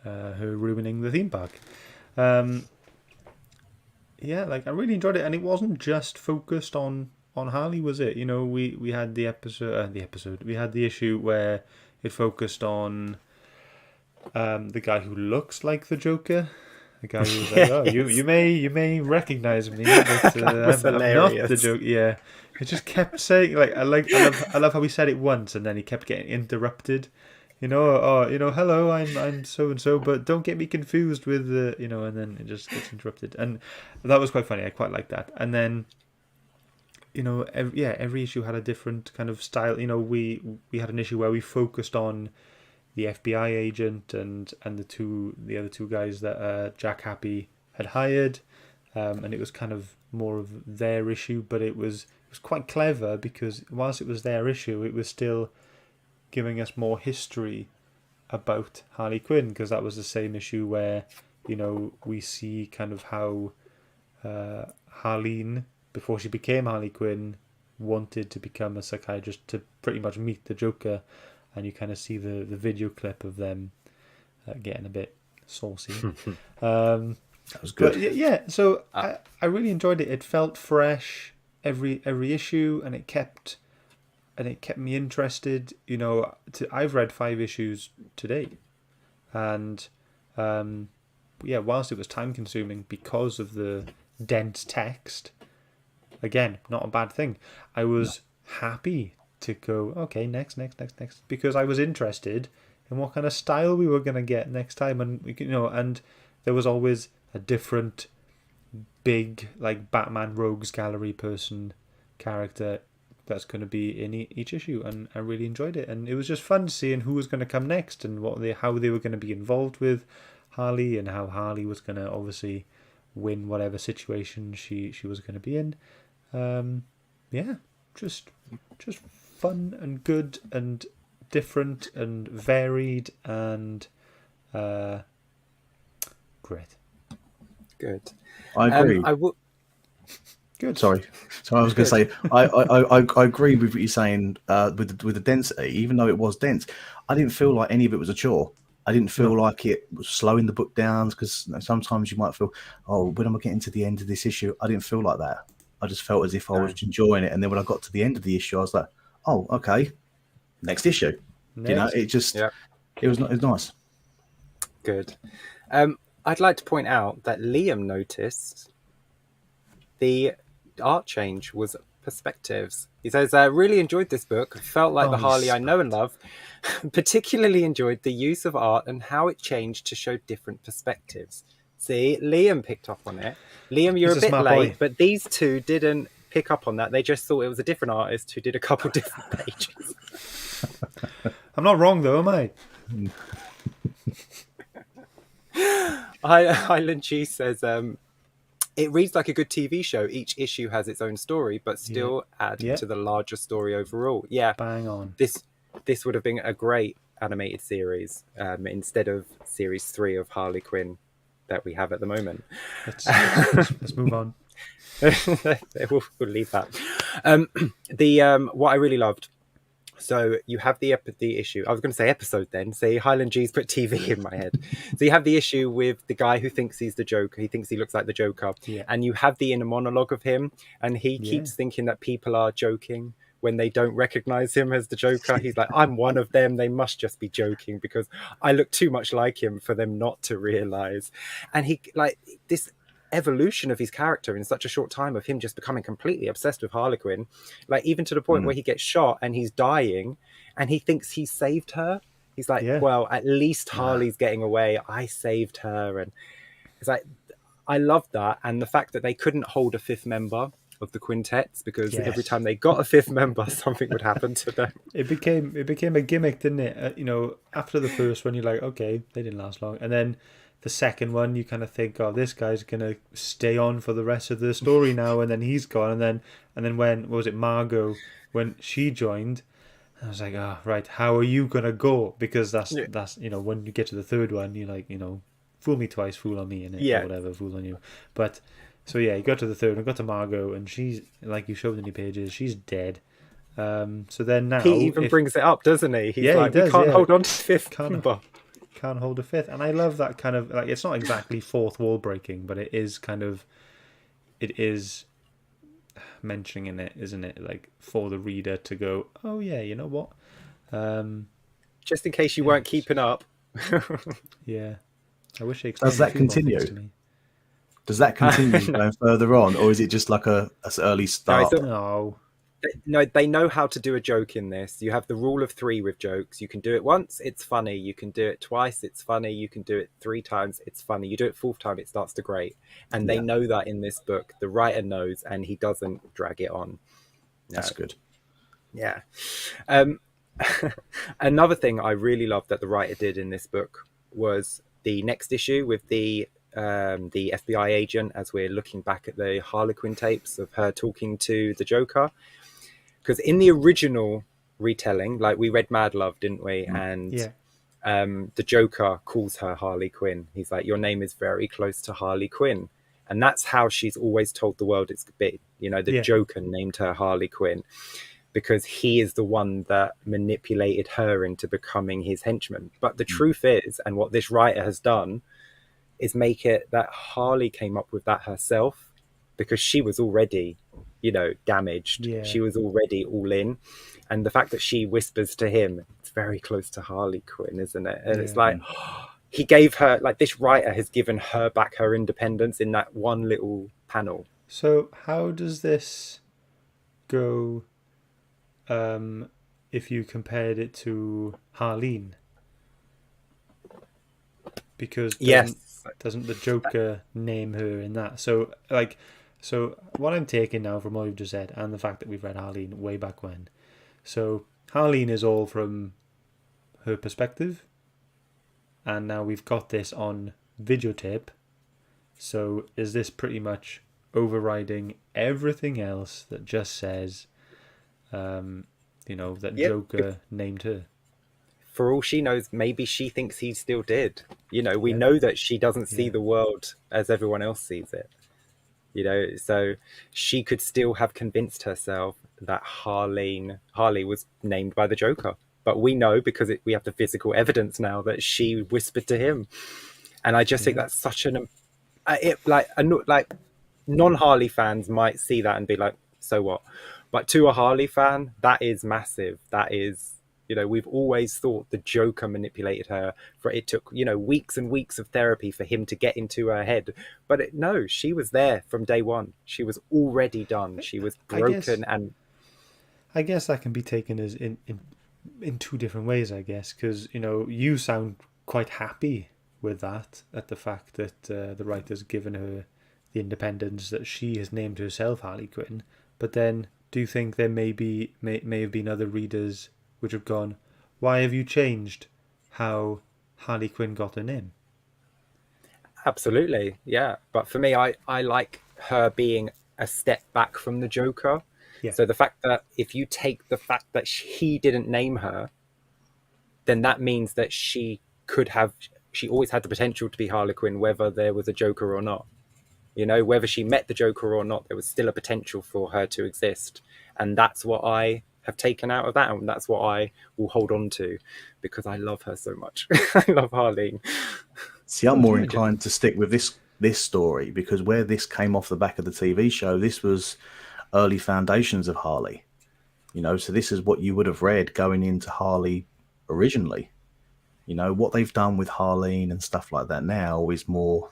her ruining the theme park. Yeah, like I really enjoyed it, and it wasn't just focused on Harley, was it? You know, we had the episode. We had the issue where it focused on the guy who looks like the Joker. The guy who was like, "Oh, you may recognize me, but I'm not the Joker." Yeah, it just kept saying I love how he said it once, and then he kept getting interrupted. You know, hello, I'm so and so, but don't get me confused with the, and then it just gets interrupted, and that was quite funny. I quite liked that, and then. Every issue had a different kind of style. We had an issue where we focused on the FBI agent and the other two guys that Jack Happy had hired, and it was kind of more of their issue, but it was quite clever because whilst it was their issue, it was still giving us more history about Harley Quinn, because that was the same issue where we see kind of how Harleen, before she became Harley Quinn, wanted to become a psychiatrist to pretty much meet the Joker, and you kind of see the video clip of them getting a bit saucy. That was good. But yeah, so I really enjoyed it. It felt fresh every issue, and it kept me interested. I've read 5 issues to date, and whilst it was time consuming because of the dense text. Again, not a bad thing. I was happy to go, okay, next, because I was interested in what kind of style we were going to get next time, and and there was always a different big, like, Batman Rogues Gallery person character that's going to be in each issue, and I really enjoyed it, and it was just fun seeing who was going to come next and how they were going to be involved with Harley, and how Harley was going to obviously win whatever situation she was going to be in. Just fun and good and different and varied and great. Good. I agree. Good. Sorry, I was going to say I agree with what you're saying with the density. Even though it was dense, I didn't feel like any of it was a chore. I didn't feel like it was slowing the book down, because sometimes you might feel, oh, when am I getting to the end of this issue? I didn't feel like that. I just felt as if I was enjoying it, and then when I got to the end of the issue, I was like, oh, okay, next issue. It just it was nice. Good. I'd like to point out that Liam noticed the art change was perspectives. He says, I really enjoyed this book. Felt like the Harley I know and love. Particularly enjoyed the use of art and how it changed to show different perspectives. See, Liam picked up on it. Liam, you're a bit late, but these two didn't pick up on that. They just thought it was a different artist who did a couple different pages. I'm not wrong, though, am I? Highland Cheese says, it reads like a good TV show. Each issue has its own story, but still add to the larger story overall. Yeah. Bang on. This would have been a great animated series instead of series 3 of Harley Quinn that we have at the moment. Let's move on. We'll leave that. What I really loved. So you have the issue. I was going to say episode then. Say Highland G's put TV in my head. So you have the issue with the guy who thinks he's the Joker. He thinks he looks like the Joker. Yeah. And you have the inner monologue of him. And he keeps thinking that people are joking when they don't recognize him as the Joker. He's like, I'm one of them. They must just be joking because I look too much like him for them not to realize. And he, like, this evolution of his character in such a short time of him just becoming completely obsessed with Harlequin, like even to the point where he gets shot and he's dying and he thinks he saved her. He's like, well, at least Harley's getting away. I saved her. And it's like, I love that. And the fact that they couldn't hold a 5th member of the quintets because every time they got a 5th member, something would happen to them. It became a gimmick, didn't it? After the first one, you're like, okay, they didn't last long, and then the second one, you kind of think, oh, this guy's gonna stay on for the rest of the story now, and then he's gone, and then when what was it, Margot, when she joined, I was like, oh, right, how are you gonna go? Because that's when you get to the third one, you're like, fool me twice, fool on me, or whatever, fool on you. But so yeah, you got to the third one, got to Margot, and she's, like you showed in your pages, she's dead. So then now he even brings it up, doesn't he? He's like, he does, we can't hold on to fifth member. Can't hold a fifth, and I love that kind of, like, it's not exactly fourth wall breaking, but it is mentioning it, isn't it? Like, for the reader to go, oh yeah, you know what? Just in case you weren't keeping up. Yeah, I wish they does that continue? To me. Does that continue going further on, or is it just like a early start? No, they know how to do a joke in this. You have the rule of 3 with jokes. You can do it once, it's funny. You can do it twice, it's funny. You can do it 3 times, it's funny. You do it 4th time, it starts to grate. And they know that in this book. The writer knows, and he doesn't drag it on. That's good. Yeah. Another thing I really loved that the writer did in this book was the next issue with the FBI agent, as we're looking back at the Harley Quinn tapes of her talking to the Joker. Because in the original retelling, like, we read Mad Love, didn't we? And the Joker calls her Harley Quinn. He's like, your name is very close to Harley Quinn. And that's how she's always told the world it's been. The Joker named her Harley Quinn because he is the one that manipulated her into becoming his henchman. But the truth is, and what this writer has done, is make it that Harley came up with that herself, because she was already damaged. She was already all in, and the fact that she whispers to him, it's very close to Harley Quinn, isn't it? And it's like, he gave her, like, this writer has given her back her independence in that one little panel. So how does this go if you compared it to Harleen? Because doesn't the Joker name her in that? So what I'm taking now from what you've just said, and the fact that we've read Harleen way back when, so Harleen is all from her perspective, and now we've got this on videotape. So is this pretty much overriding everything else that just says, that Joker named her? For all she knows, maybe she thinks he still did. We know that she doesn't see the world as everyone else sees it. So she could still have convinced herself that Harley was named by the Joker. But we know, because we have the physical evidence now, that she whispered to him. And I just think that's such non-Harley fans might see that and be like, so what? But to a Harley fan, that is massive. That is, we've always thought the Joker manipulated her. It took, weeks and weeks of therapy for him to get into her head. But no, she was there from day one. She was already done. She was broken. I guess that can be taken as in 2 different ways, I guess, because, you sound quite happy with that, at the fact that the writer's given her the independence that she has named herself Harley Quinn. But then, do you think there may have been other readers which have gone, why have you changed how Harley Quinn got her name? Absolutely, yeah. But for me, I like her being a step back from the Joker. Yeah. So the fact that, if you take the fact that he didn't name her, then that means that she always had the potential to be Harley Quinn, whether there was a Joker or not. Whether she met the Joker or not, there was still a potential for her to exist. And that's what I have taken out of that, and that's what I will hold on to, because I love her so much. I love Harleen. See, I'm more inclined to stick with this story, because where this came off the back of the TV show, this was early foundations of Harley. So this is what you would have read going into Harley originally. What they've done with Harleen and stuff like that now is more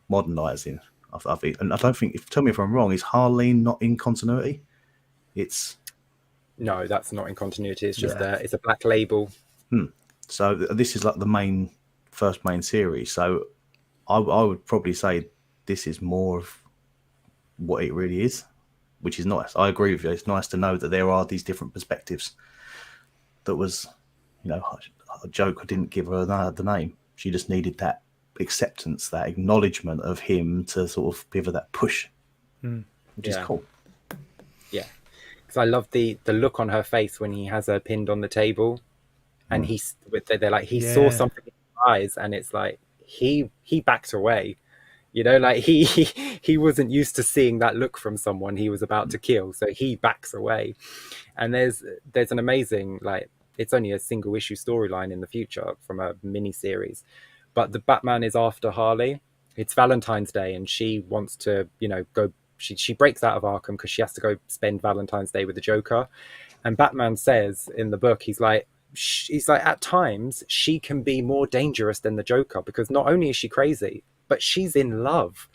modernizing. And I don't think, tell me if I'm wrong, is Harleen not in continuity? No, that's not in continuity. It's just it's a black label. So this is like the first main series. So I would probably say this is more of what it really is, which is nice. I agree with you. It's nice to know that there are these different perspectives. That was, Joker didn't give her the name. She just needed that acceptance, that acknowledgement of him to sort of give her that push, which is Yeah. cool. Yeah, because I love the look on her face when he has her pinned on the table, and they're like, he saw Yeah. something in her eyes, and it's like he backed away. You know, like he wasn't used to seeing that look from someone he was about to kill, so he backs away. And there's an amazing, like, it's only a single issue storyline in the future from a mini series, but the Batman is after Harley. It's Valentine's Day, and she wants to, go. She breaks out of Arkham because she has to go spend Valentine's Day with the Joker. And Batman says in the book, he's like, at times she can be more dangerous than the Joker, because not only is she crazy, but she's in love.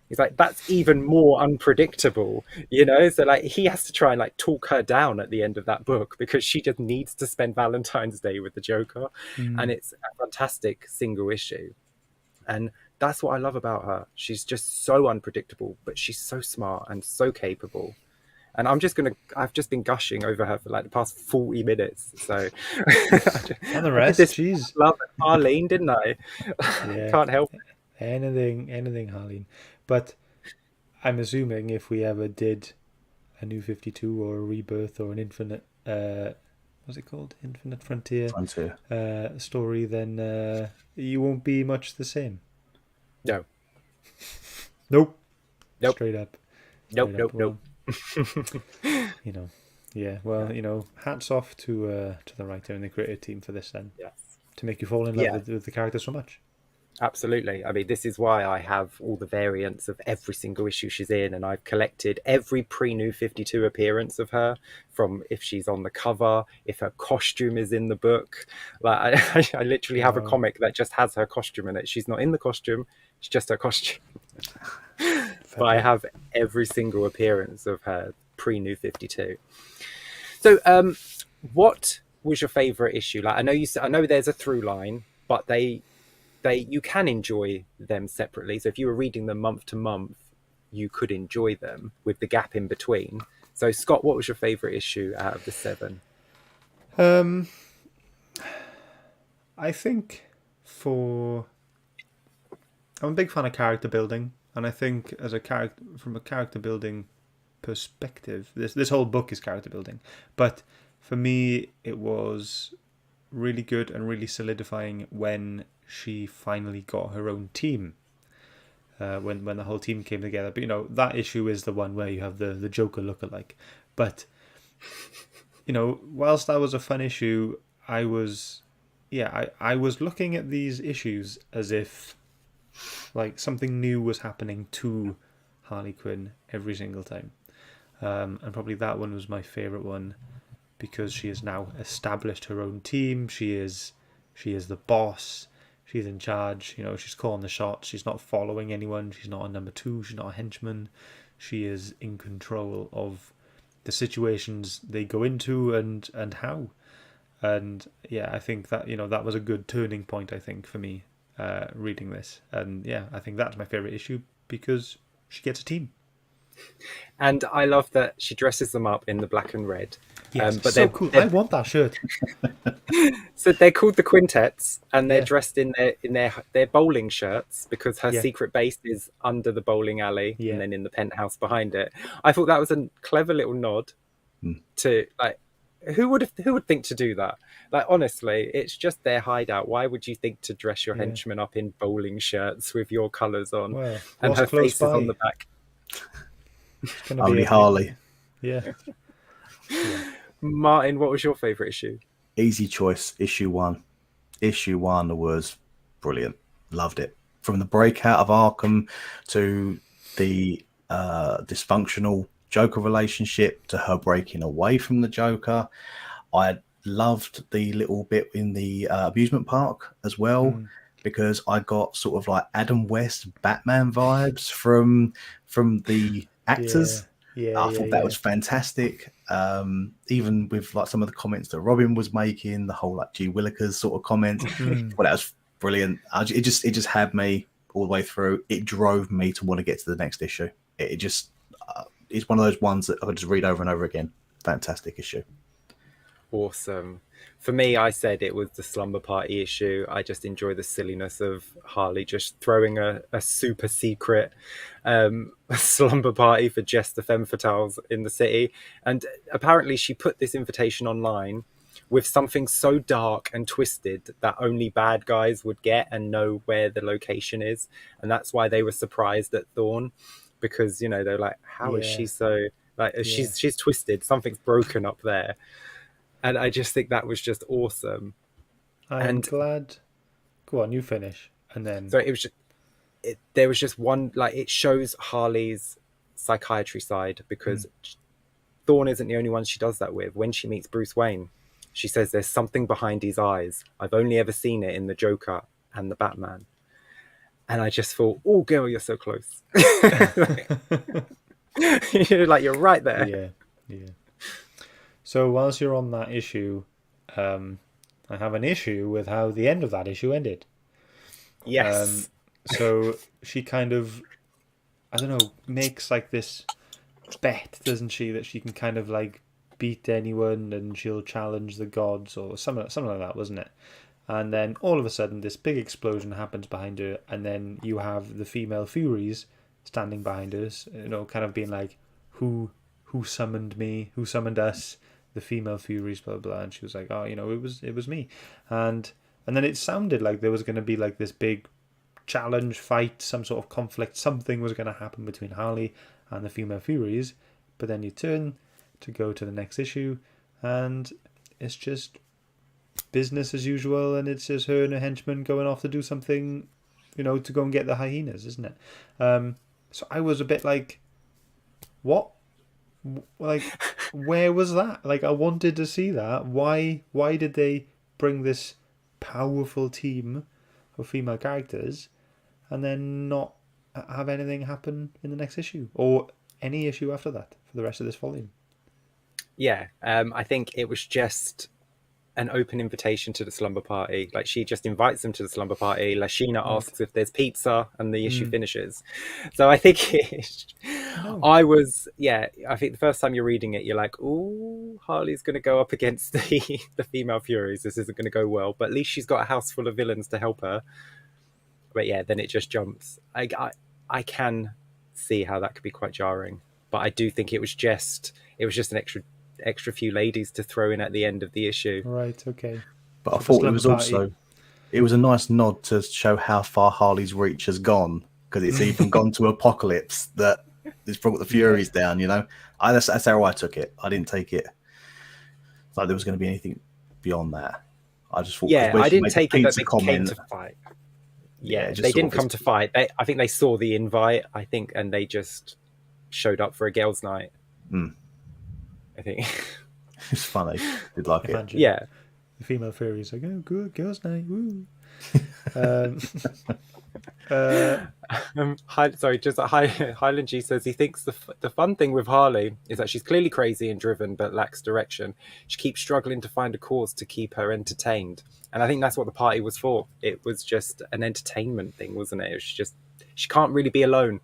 He's like, that's even more unpredictable, So like, he has to try and like talk her down at the end of that book because she just needs to spend Valentine's Day with the Joker. And it's a fantastic single issue. And that's what I love about her. She's just so unpredictable, but she's so smart and so capable. And I've just been gushing over her for like the past 40 minutes. So And the rest, jeez. Love Arlene, didn't I? Yeah. Can't help it. Anything, Harleen. But I'm assuming if we ever did a New 52 or a Rebirth or an Infinite, what's it called? Infinite Frontier story, then you won't be much the same. No. Nope. Nope. Straight up. Nope. Yeah. Well, hats off to the writer and the creative team for this then. Yes. To make you fall in love with the character so much. Absolutely. I mean, this is why I have all the variants of every single issue she's in, and I've collected every pre-New 52 appearance of her, from if she's on the cover, if her costume is in the book. Like, I literally have a comic that just has her costume in it. She's not in the costume, it's just her costume. But I have every single appearance of her pre-New 52. So, what was your favorite issue? Like, I know there's a through line, but you can enjoy them separately. So if you were reading them month to month, you could enjoy them with the gap in between. So Scott, what was your favorite issue out of the 7? I think I'm a big fan of character building, and I think from a character building perspective, this whole book is character building. But for me, it was really good and really solidifying when she finally got her own team, when the whole team came together. But that issue is the one where you have the Joker lookalike. But whilst that was a fun issue, I was looking at these issues as if like something new was happening to Harley Quinn every single time, and probably that one was my favorite one, because she has now established her own team. She is the boss. She's in charge. She's calling the shots. She's not following anyone. She's not a number 2. She's not a henchman. She is in control of the situations they go into and how. And yeah, I think that that was a good turning point, I think, for me reading this. And yeah, I think that's my favorite issue because she gets a team. And I love that she dresses them up in the black and red. Yes, but so cool. I want that shirt. So they're called the Quintets, and they're dressed in their bowling shirts, because her secret base is under the bowling alley and then in the penthouse behind it. I thought that was a clever little nod to, like, who would think to do that? Like, honestly, it's just their hideout. Why would you think to dress your henchmen up in bowling shirts with your colours on? Well, and her face is on the back. Only Harley. Yeah. Martin, what was your favourite issue? Easy choice. Issue 1. Issue 1 was brilliant. Loved it. From the breakout of Arkham to the dysfunctional Joker relationship to her breaking away from the Joker. I loved the little bit in the amusement park as well, because I got sort of like Adam West Batman vibes from the actors. I thought that was fantastic. Even with like some of the comments that Robin was making, the whole like G Willikers sort of comments, well, that was brilliant. It just had me all the way through. It drove me to want to get to the next issue. It just it's one of those ones that I could just read over and over again. Fantastic issue. awesome. For me, I said it was the slumber party issue. I just enjoy the silliness of Harley just throwing a super secret slumber party for just the femme fatales in the city. And apparently she put this invitation online with something so dark and twisted that only bad guys would get and know where the location is. And that's why they were surprised at Thorn, because, you know, they're like, how is she so... Like she's twisted, something's broken up there. And I just think that was just awesome. I'm glad. Go on, you finish, and then. So it was just, there was just one, like, it shows Harley's psychiatry side, because Thorn isn't the only one she does that with. When she meets Bruce Wayne, she says there's something behind his eyes. I've only ever seen it in the Joker and the Batman. And I just thought, oh, girl, you're so close. You're right there. Yeah. So whilst you're on that issue, I have an issue with how the end of that issue ended. Yes. So she kind of, I don't know, makes like this bet, doesn't she, that she can kind of like beat anyone and she'll challenge the gods or something like that, wasn't it? And then all of a sudden this big explosion happens behind her, and then you have the female Furies standing behind us, you know, kind of being like, who summoned me? Who summoned us? The female Furies, blah, blah, blah. And she was like, oh, you know, it was me. And then it sounded like there was going to be like this big challenge fight, some sort of conflict, something was going to happen between Harley and the female Furies. But then you turn to go to the next issue, and it's just business as usual, and it's just her and her henchman going off to do something, you know, to go and get the hyenas, isn't it? So I was a bit like, what? Like, where was that? Like, I wanted to see that. Why did they bring this powerful team of female characters and then not have anything happen in the next issue or any issue after that for the rest of this volume? Yeah, I think it was just an open invitation to the slumber party. Like, she just invites them to the slumber party. Lashina asks if there's pizza, and the issue finishes. So I think I think the first time you're reading it, you're like, oh, Harley's going to go up against the female Furies. This isn't going to go well, but at least she's got a house full of villains to help her. But yeah, then it just jumps. I can see how that could be quite jarring, but I do think it was just an extra few ladies to throw in at the end of the issue. Right, okay. But I thought it was it was a nice nod to show how far Harley's reach has gone, because it's even gone to Apocalypse that has brought the Furies down, you know. That's how I took it. I didn't take it like there was going to be anything beyond that. I just thought, I didn't take it that they came to fight. Yeah, they didn't come to fight. I think they saw the invite, and they just showed up for a girls' night. I think it's funny. Did like Imagine. it. Yeah. The female Furies like, oh, good, girls' night, woo. Highland G says he thinks the fun thing with Harley is that she's clearly crazy and driven but lacks direction. She keeps struggling to find a cause to keep her entertained, and I think that's what the party was for. It was just an entertainment thing, wasn't it? It was just, she can't really be alone.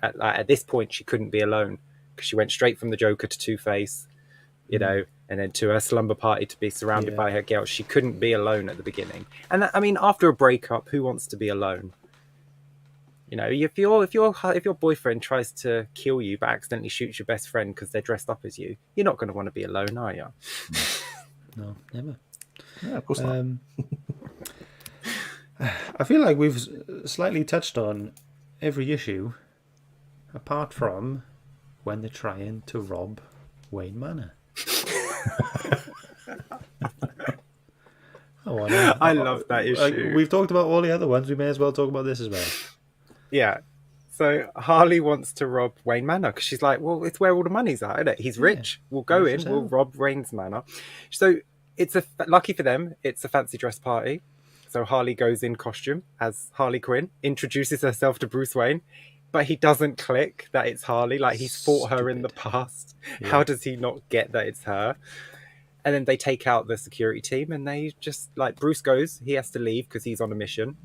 At this point she couldn't be alone, because she went straight from the Joker to Two-Face, you know, and then to her slumber party to be surrounded by her girls. She couldn't be alone at the beginning. And I mean, after a breakup, who wants to be alone? You know, if your boyfriend tries to kill you but accidentally shoots your best friend because they're dressed up as you, you're not going to want to be alone, are you? No, never. Yeah, of course not. I feel like we've slightly touched on every issue, apart from when they're trying to rob Wayne Manor. I love that issue. We've talked about all the other ones. We may as well talk about this as well. Yeah. So Harley wants to rob Wayne Manor because she's like, well, it's where all the money's at, isn't it? He's rich. We'll go in. We'll rob Wayne's Manor. So it's lucky for them, it's a fancy dress party. So Harley goes in costume as Harley Quinn, introduces herself to Bruce Wayne, but he doesn't click that it's Harley. Like, he's fought her in the past. Yeah. How does he not get that it's her? And then they take out the security team, and they just, like, Bruce goes, he has to leave because he's on a mission.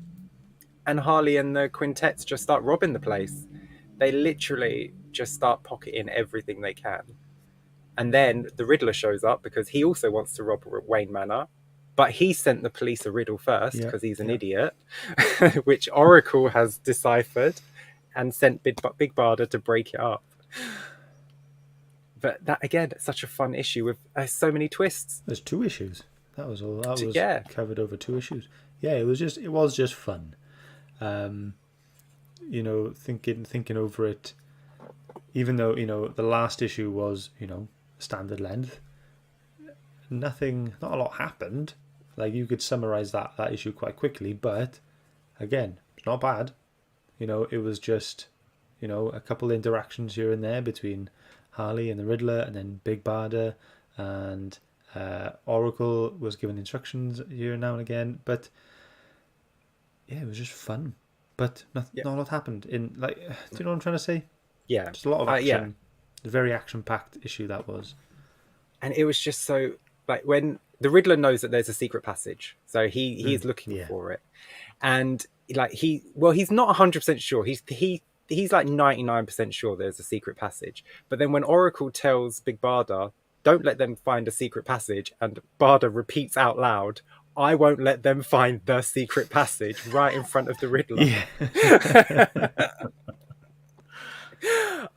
And Harley and the quintets just start robbing the place. They literally just start pocketing everything they can. And then the Riddler shows up because he also wants to rob Wayne Manor, but he sent the police a riddle first Yeah, because he's an yeah. idiot, which Oracle has deciphered and sent Big Barda to break it up. But that, again, such a fun issue with so many twists. There's 2 issues. That was all. That was Yeah. covered over 2 issues. Yeah, it was just fun. You know, thinking over it, even though, you know, the last issue was, you know, standard length, not a lot happened. Like, you could summarize that issue quite quickly, but again, it's not bad. You know, it was just, you know, a couple interactions here and there between Harley and the Riddler, and then Big Barda, and Oracle was given instructions here now and again. But yeah, it was just fun. But not a lot happened. In, like, do you know what I'm trying to say? Yeah. Just a lot of action. Yeah. A very action-packed issue that was. And it was just so, like, when the Riddler knows that there's a secret passage, so he's looking for it, and like he's not 100% sure. He's like 99% sure there's a secret passage. But then when Oracle tells Big Barda, don't let them find a secret passage, and Barda repeats out loud, I won't let them find the secret passage, right in front of the Riddler. Yeah.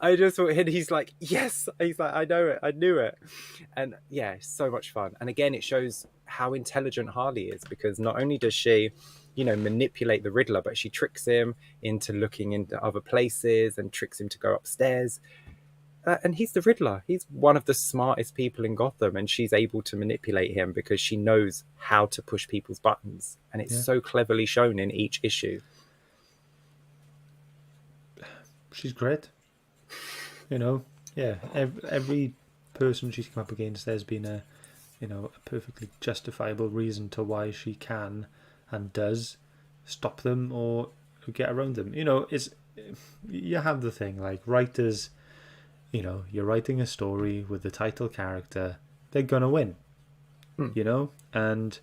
I just thought, and he's like, yes, he's like, I know it, I knew it. And yeah, so much fun. And again, it shows how intelligent Harley is, because not only does she, you know, manipulate the Riddler, but she tricks him into looking into other places and tricks him to go upstairs. And he's the Riddler. He's one of the smartest people in Gotham, and she's able to manipulate him because she knows how to push people's buttons. And it's so cleverly shown in each issue. She's great. You know, yeah. Every person she's come up against, there's been a perfectly justifiable reason to why she can and does stop them or get around them. You know, you have the thing, like, writers. You know, you're writing a story with the title character, they're gonna win. You know, and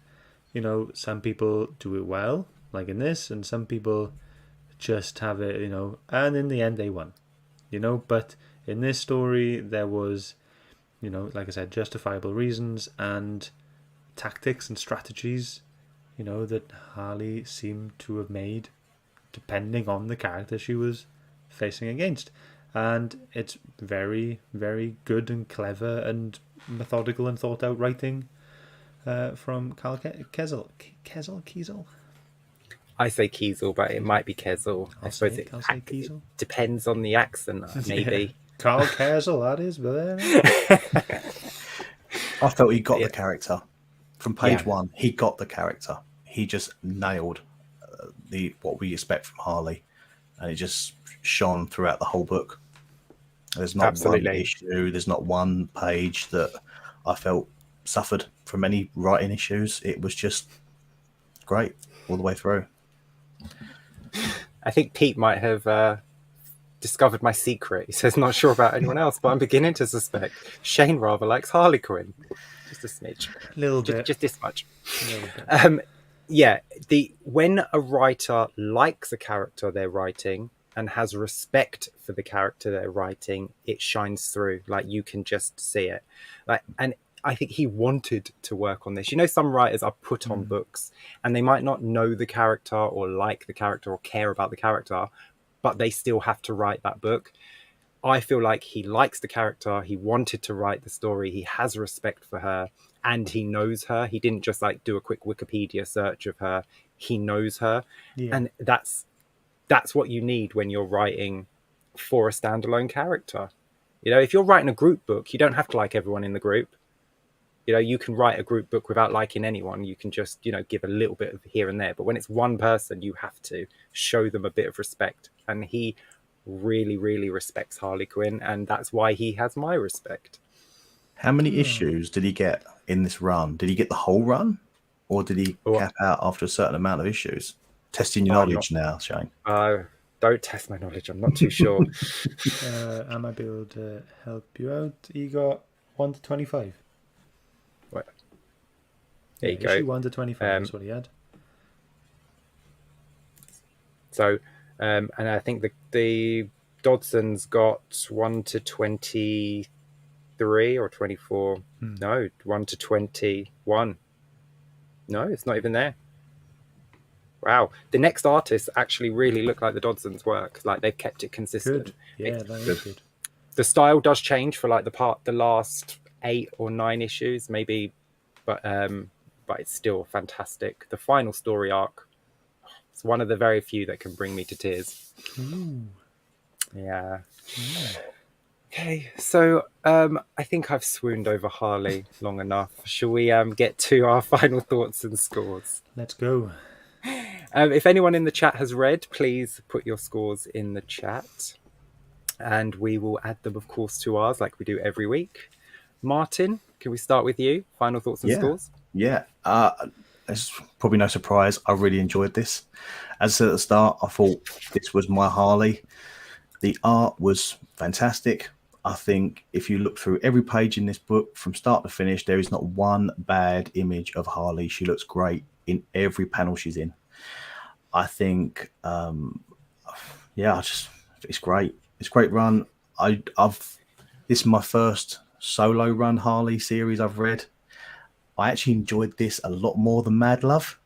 you know, some people do it well, like in this, and some people just have it, you know, and in the end they won. You know, but in this story there was, you know, like I said, justifiable reasons and tactics and strategies, you know, that Harley seemed to have made depending on the character she was facing against. And it's very, very good and clever and methodical and thought out writing from Karl Kessel. Kessel? I say Kessel, but it might be Kessel. I suppose it Kessel. depends on the accent, maybe. Yeah. Karl Kessel, that is, but I felt he got the character from page 1. He got the character. He just nailed what we expect from Harley, and it just shone throughout the whole book. There's not one issue, there's not one page that I felt suffered from any writing issues. It was just great all the way through. I think Pete might have discovered my secret. He says, not sure about anyone else, but I'm beginning to suspect Shane rather likes Harley Quinn. Just a smidge. a little bit. Just this much. When a writer likes a character they're writing and has respect for the character they're writing, it shines through. Like, you can just see it. Like, and I think he wanted to work on this. You know, some writers are put on books and they might not know the character or like the character or care about the character, but they still have to write that book. I feel like he likes the character. He wanted to write the story. He has respect for her and he knows her. He didn't just like do a quick Wikipedia search of her. He knows her. Yeah. And that's what you need when you're writing for a standalone character. You know, if you're writing a group book, you don't have to like everyone in the group. You know, you can write a group book without liking anyone. You can just, you know, give a little bit of here and there. But when it's one person, you have to show them a bit of respect. And he really, really respects Harley Quinn. And that's why he has my respect. How many issues did he get in this run? Did he get the whole run? Or did he cap out after a certain amount of issues? Testing your knowledge now, Shane. Don't test my knowledge. I'm not too sure. I might be able to help you out. He got 1 to 25. What? There you go. 1 to 25 is what he had. So, and I think the Dodson's got 1 to 23. 23 or 24. No, 1 to 21. No, it's not even there. Wow. The next artists actually really look like the Dodson's work. Like they've kept it consistent. Good. Yeah, that is good. The style does change for like the last 8 or 9 issues, maybe, but it's still fantastic. The final story arc, it's one of the very few that can bring me to tears. Ooh. Yeah. Okay, so I think I've swooned over Harley long enough. Shall we get to our final thoughts and scores? Let's go. If anyone in the chat has read, please put your scores in the chat. And we will add them, of course, to ours like we do every week. Martin, can we start with you? Final thoughts and scores? Yeah. It's probably no surprise. I really enjoyed this. As I said at the start, I thought this was my Harley. The art was fantastic. I think if you look through every page in this book from start to finish, there is not one bad image of Harley. She looks great in every panel she's in. I think, it's great. It's a great run. This is my first solo run Harley series I've read. I actually enjoyed this a lot more than Mad Love.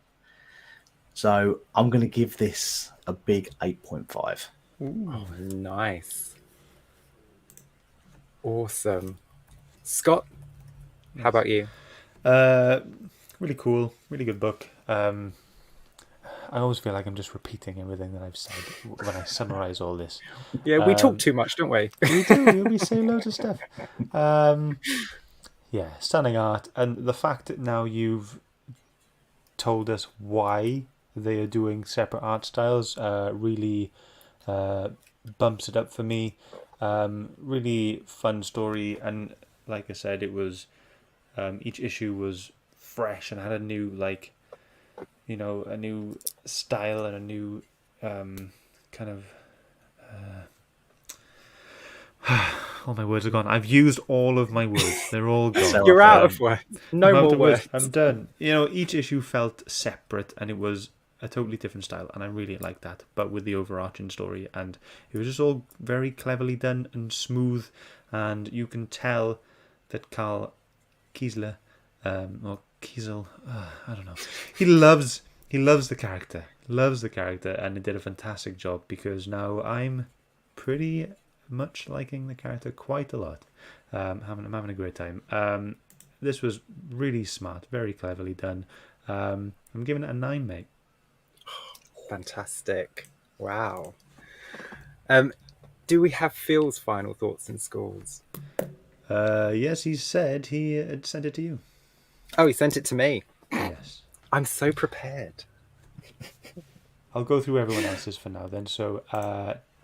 So I'm going to give this a big 8.5. Oh, nice. Awesome. Scott, how about you? Really cool. Really good book. I always feel like I'm just repeating everything that I've said when I summarize all this. Yeah, we talk too much, don't we? We do. We say loads of stuff. Yeah, stunning art. And the fact that now you've told us why they are doing separate art styles really bumps it up for me. Really fun story. And like I said, it was each issue was fresh and had a new, like, you know, a new style and a new kind of all my words are gone. I've used all of my words. They're all gone. You're out of words. No more words. I'm done. You know, each issue felt separate and it was a totally different style, and I really liked that, but with the overarching story, and it was just all very cleverly done and smooth, and you can tell that Karl Kessel, or Kessel, I don't know, he loves the character, and he did a fantastic job, because now I'm pretty much liking the character quite a lot. I'm having a great time. This was really smart, very cleverly done. I'm giving it a 9, mate. Fantastic. Wow. Do we have Phil's final thoughts and scores? Yes, he said he had sent it to you. Oh, he sent it to me. Yes. I'm so prepared. I'll go through everyone else's for now then. So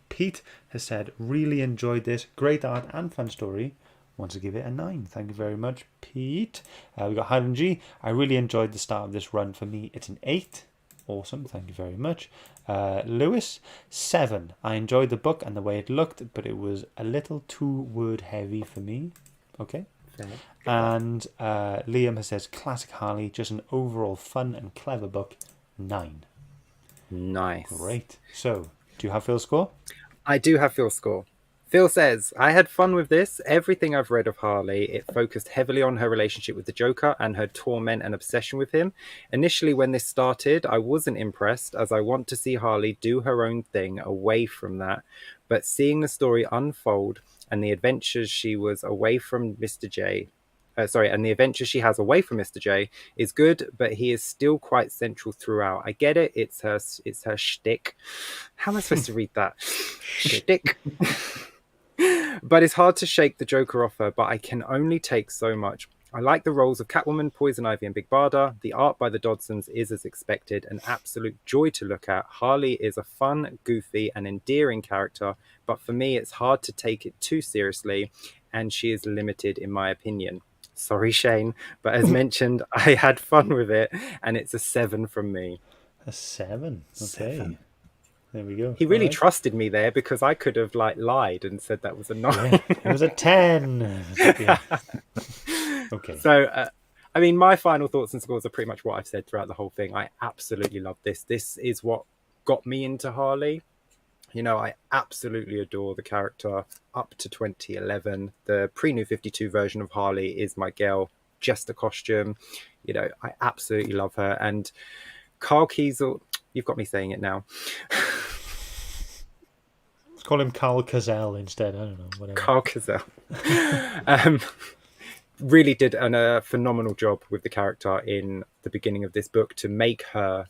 Pete has said, really enjoyed this. Great art and fun story. Want to give it a 9. Thank you very much, Pete. We got Highland G. I really enjoyed the start of this run. For me, it's an 8. Awesome, thank you very much. Lewis, 7. I enjoyed the book and the way it looked, but it was a little too word heavy for me. Okay. And Liam has says, classic Harley, just an overall fun and clever book. 9. Nice. Great. So, do you have Phil's score? I do have Phil's score. Phil says, I had fun with this. Everything I've read of Harley, it focused heavily on her relationship with the Joker and her torment and obsession with him. Initially, when this started, I wasn't impressed, as I want to see Harley do her own thing away from that. But seeing the story unfold and the adventures she was away from Mr. J, and the adventure she has away from Mr. J is good, but he is still quite central throughout. I get it. It's her shtick. How am I supposed to read that? Shtick. But it's hard to shake the Joker off her, but I can only take so much. I like the roles of Catwoman, Poison Ivy and Big Barda. The art by the Dodsons is as expected, an absolute joy to look at. Harley is a fun, goofy and endearing character, but for me it's hard to take it too seriously, and she is limited in my opinion. Sorry, Shane, but as mentioned, I had fun with it, and it's a 7 from me. A 7? Okay. 7. There we go. He really trusted me there, because I could have lied and said that was a 9. Yeah, it was a 10. Okay. So, I mean, my final thoughts and scores are pretty much what I've said throughout the whole thing. I absolutely love this. This is what got me into Harley. I absolutely adore the character up to 2011. The pre-New 52 version of Harley is my girl, just a costume. I absolutely love her. And Karl Kessel, you've got me saying it now. Let's call him Karl Kessel instead. I don't know, whatever. Karl Kessel. Really did a phenomenal job with the character in the beginning of this book to make her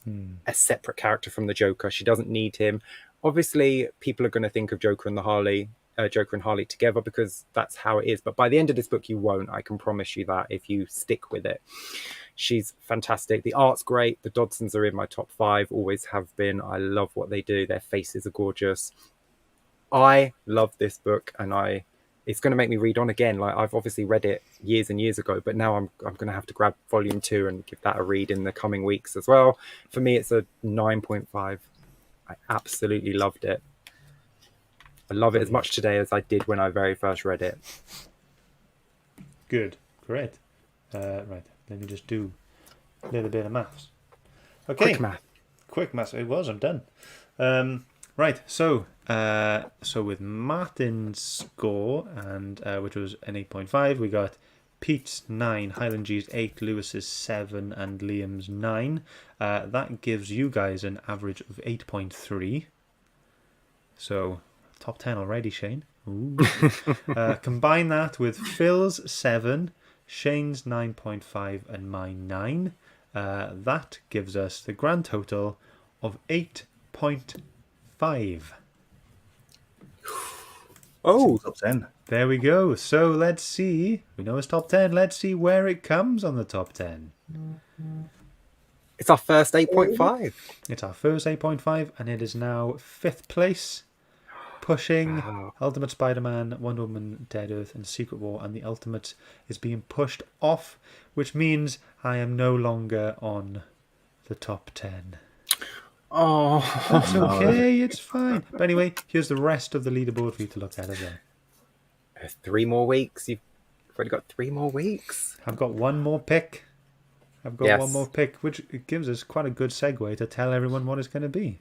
a separate character from the Joker. She doesn't need him. Obviously, people are going to think of Joker and Harley together because that's how it is. But by the end of this book, you won't. I can promise you that if you stick with it. She's fantastic. The art's great. The Dodsons are in my top 5, always have been. I love what they do. Their faces are gorgeous. I love this book, and it's going to make me read on again. Like, I've obviously read it years and years ago, but now I'm going to have to grab volume 2 and give that a read in the coming weeks as well. For me, it's a 9.5. I absolutely loved it. I love it as much today as I did when I very first read it. Good. Great. Right. Let me just do a little bit of maths. Okay. Quick maths. It was. I'm done. Right. So with Martin's score, and which was an 8.5, we got Pete's 9, Highland G's 8, Lewis's 7, and Liam's 9. That gives you guys an average of 8.3. So top 10 already, Shane. Ooh. Combine that with Phil's 7, Shane's 9.5, and my 9. That gives us the grand total of 8.5. Oh, top 10. There we go. So let's see. We know it's top 10. Let's see where it comes on the top 10. it's our first 8.5. It's our first 8.5, and it is now 5th place, pushing Ultimate Spider-Man, Wonder Woman, Dead Earth, and Secret War, and the Ultimate is being pushed off, which means I am no longer on the top 10. Oh, That's okay, it's fine. But anyway, here's the rest of the leaderboard for you to look at as well. 3 more weeks. You've already got 3 more weeks. I've got one more pick. One more pick, which gives us quite a good segue to tell everyone what it's going to be.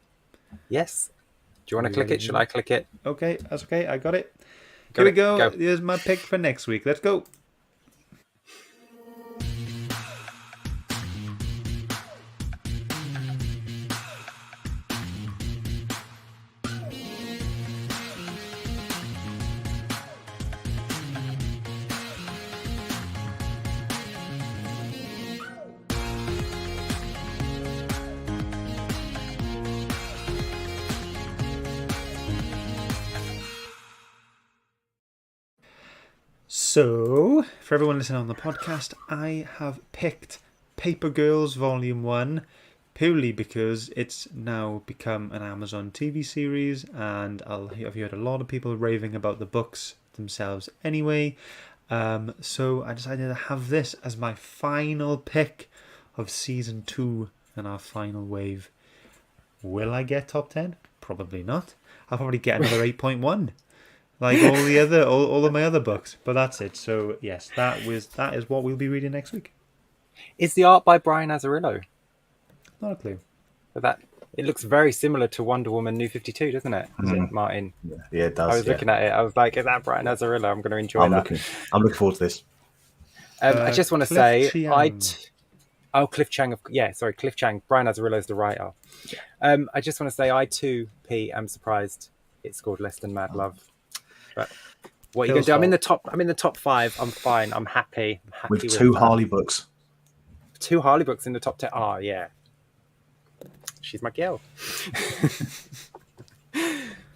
Yes. Do you want to click it? Should I click it? Okay, that's okay. I got it. Here we go. Here's my pick for next week. Let's go. So, for everyone listening on the podcast, I have picked Paper Girls Volume 1 purely because it's now become an Amazon TV series, and I've heard a lot of people raving about the books themselves anyway. So I decided to have this as my final pick of Season 2 and our final wave. Will I get top 10? Probably not. I'll probably get another 8.1. Like all of my other books, but that's it. So yes, that is what we'll be reading next week. Is the art by Brian Azzarello? Not a clue. But it looks very similar to Wonder Woman New 52, doesn't it? Is it, Martin? Yeah, it does. I was looking at it. I was like, is that Brian Azzarello? I'm going to enjoy that. I'm looking forward to this. I just want to say, Cliff Chang. Cliff Chang. Brian Azzarello is the writer. Yeah. I just want to say, I too, P, am surprised it scored less than Mad Love. But what are you going to do? I'm in the top 5. I'm fine. I'm happy. With 2 Harley books. 2 Harley books in the top 10. Oh, yeah. She's my girl.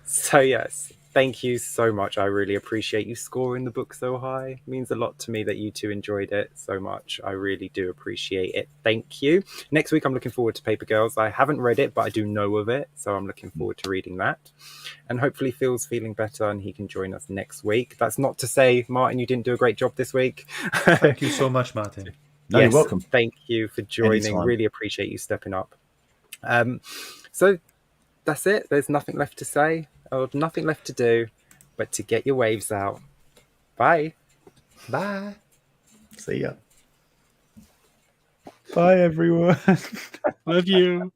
So, yes. Thank you so much. I really appreciate you scoring the book so high. It means a lot to me that you two enjoyed it so much. I really do appreciate it. Thank you. Next week, I'm looking forward to Paper Girls. I haven't read it, but I do know of it. So I'm looking forward to reading that. And hopefully Phil's feeling better and he can join us next week. That's not to say, Martin, you didn't do a great job this week. Thank you so much, Martin. No, you're welcome. Thank you for joining. Anytime. Really appreciate you stepping up. So that's it. There's nothing left to say. Nothing left to do but to get your waves out. Bye. Bye. See ya. Bye, everyone. Love you.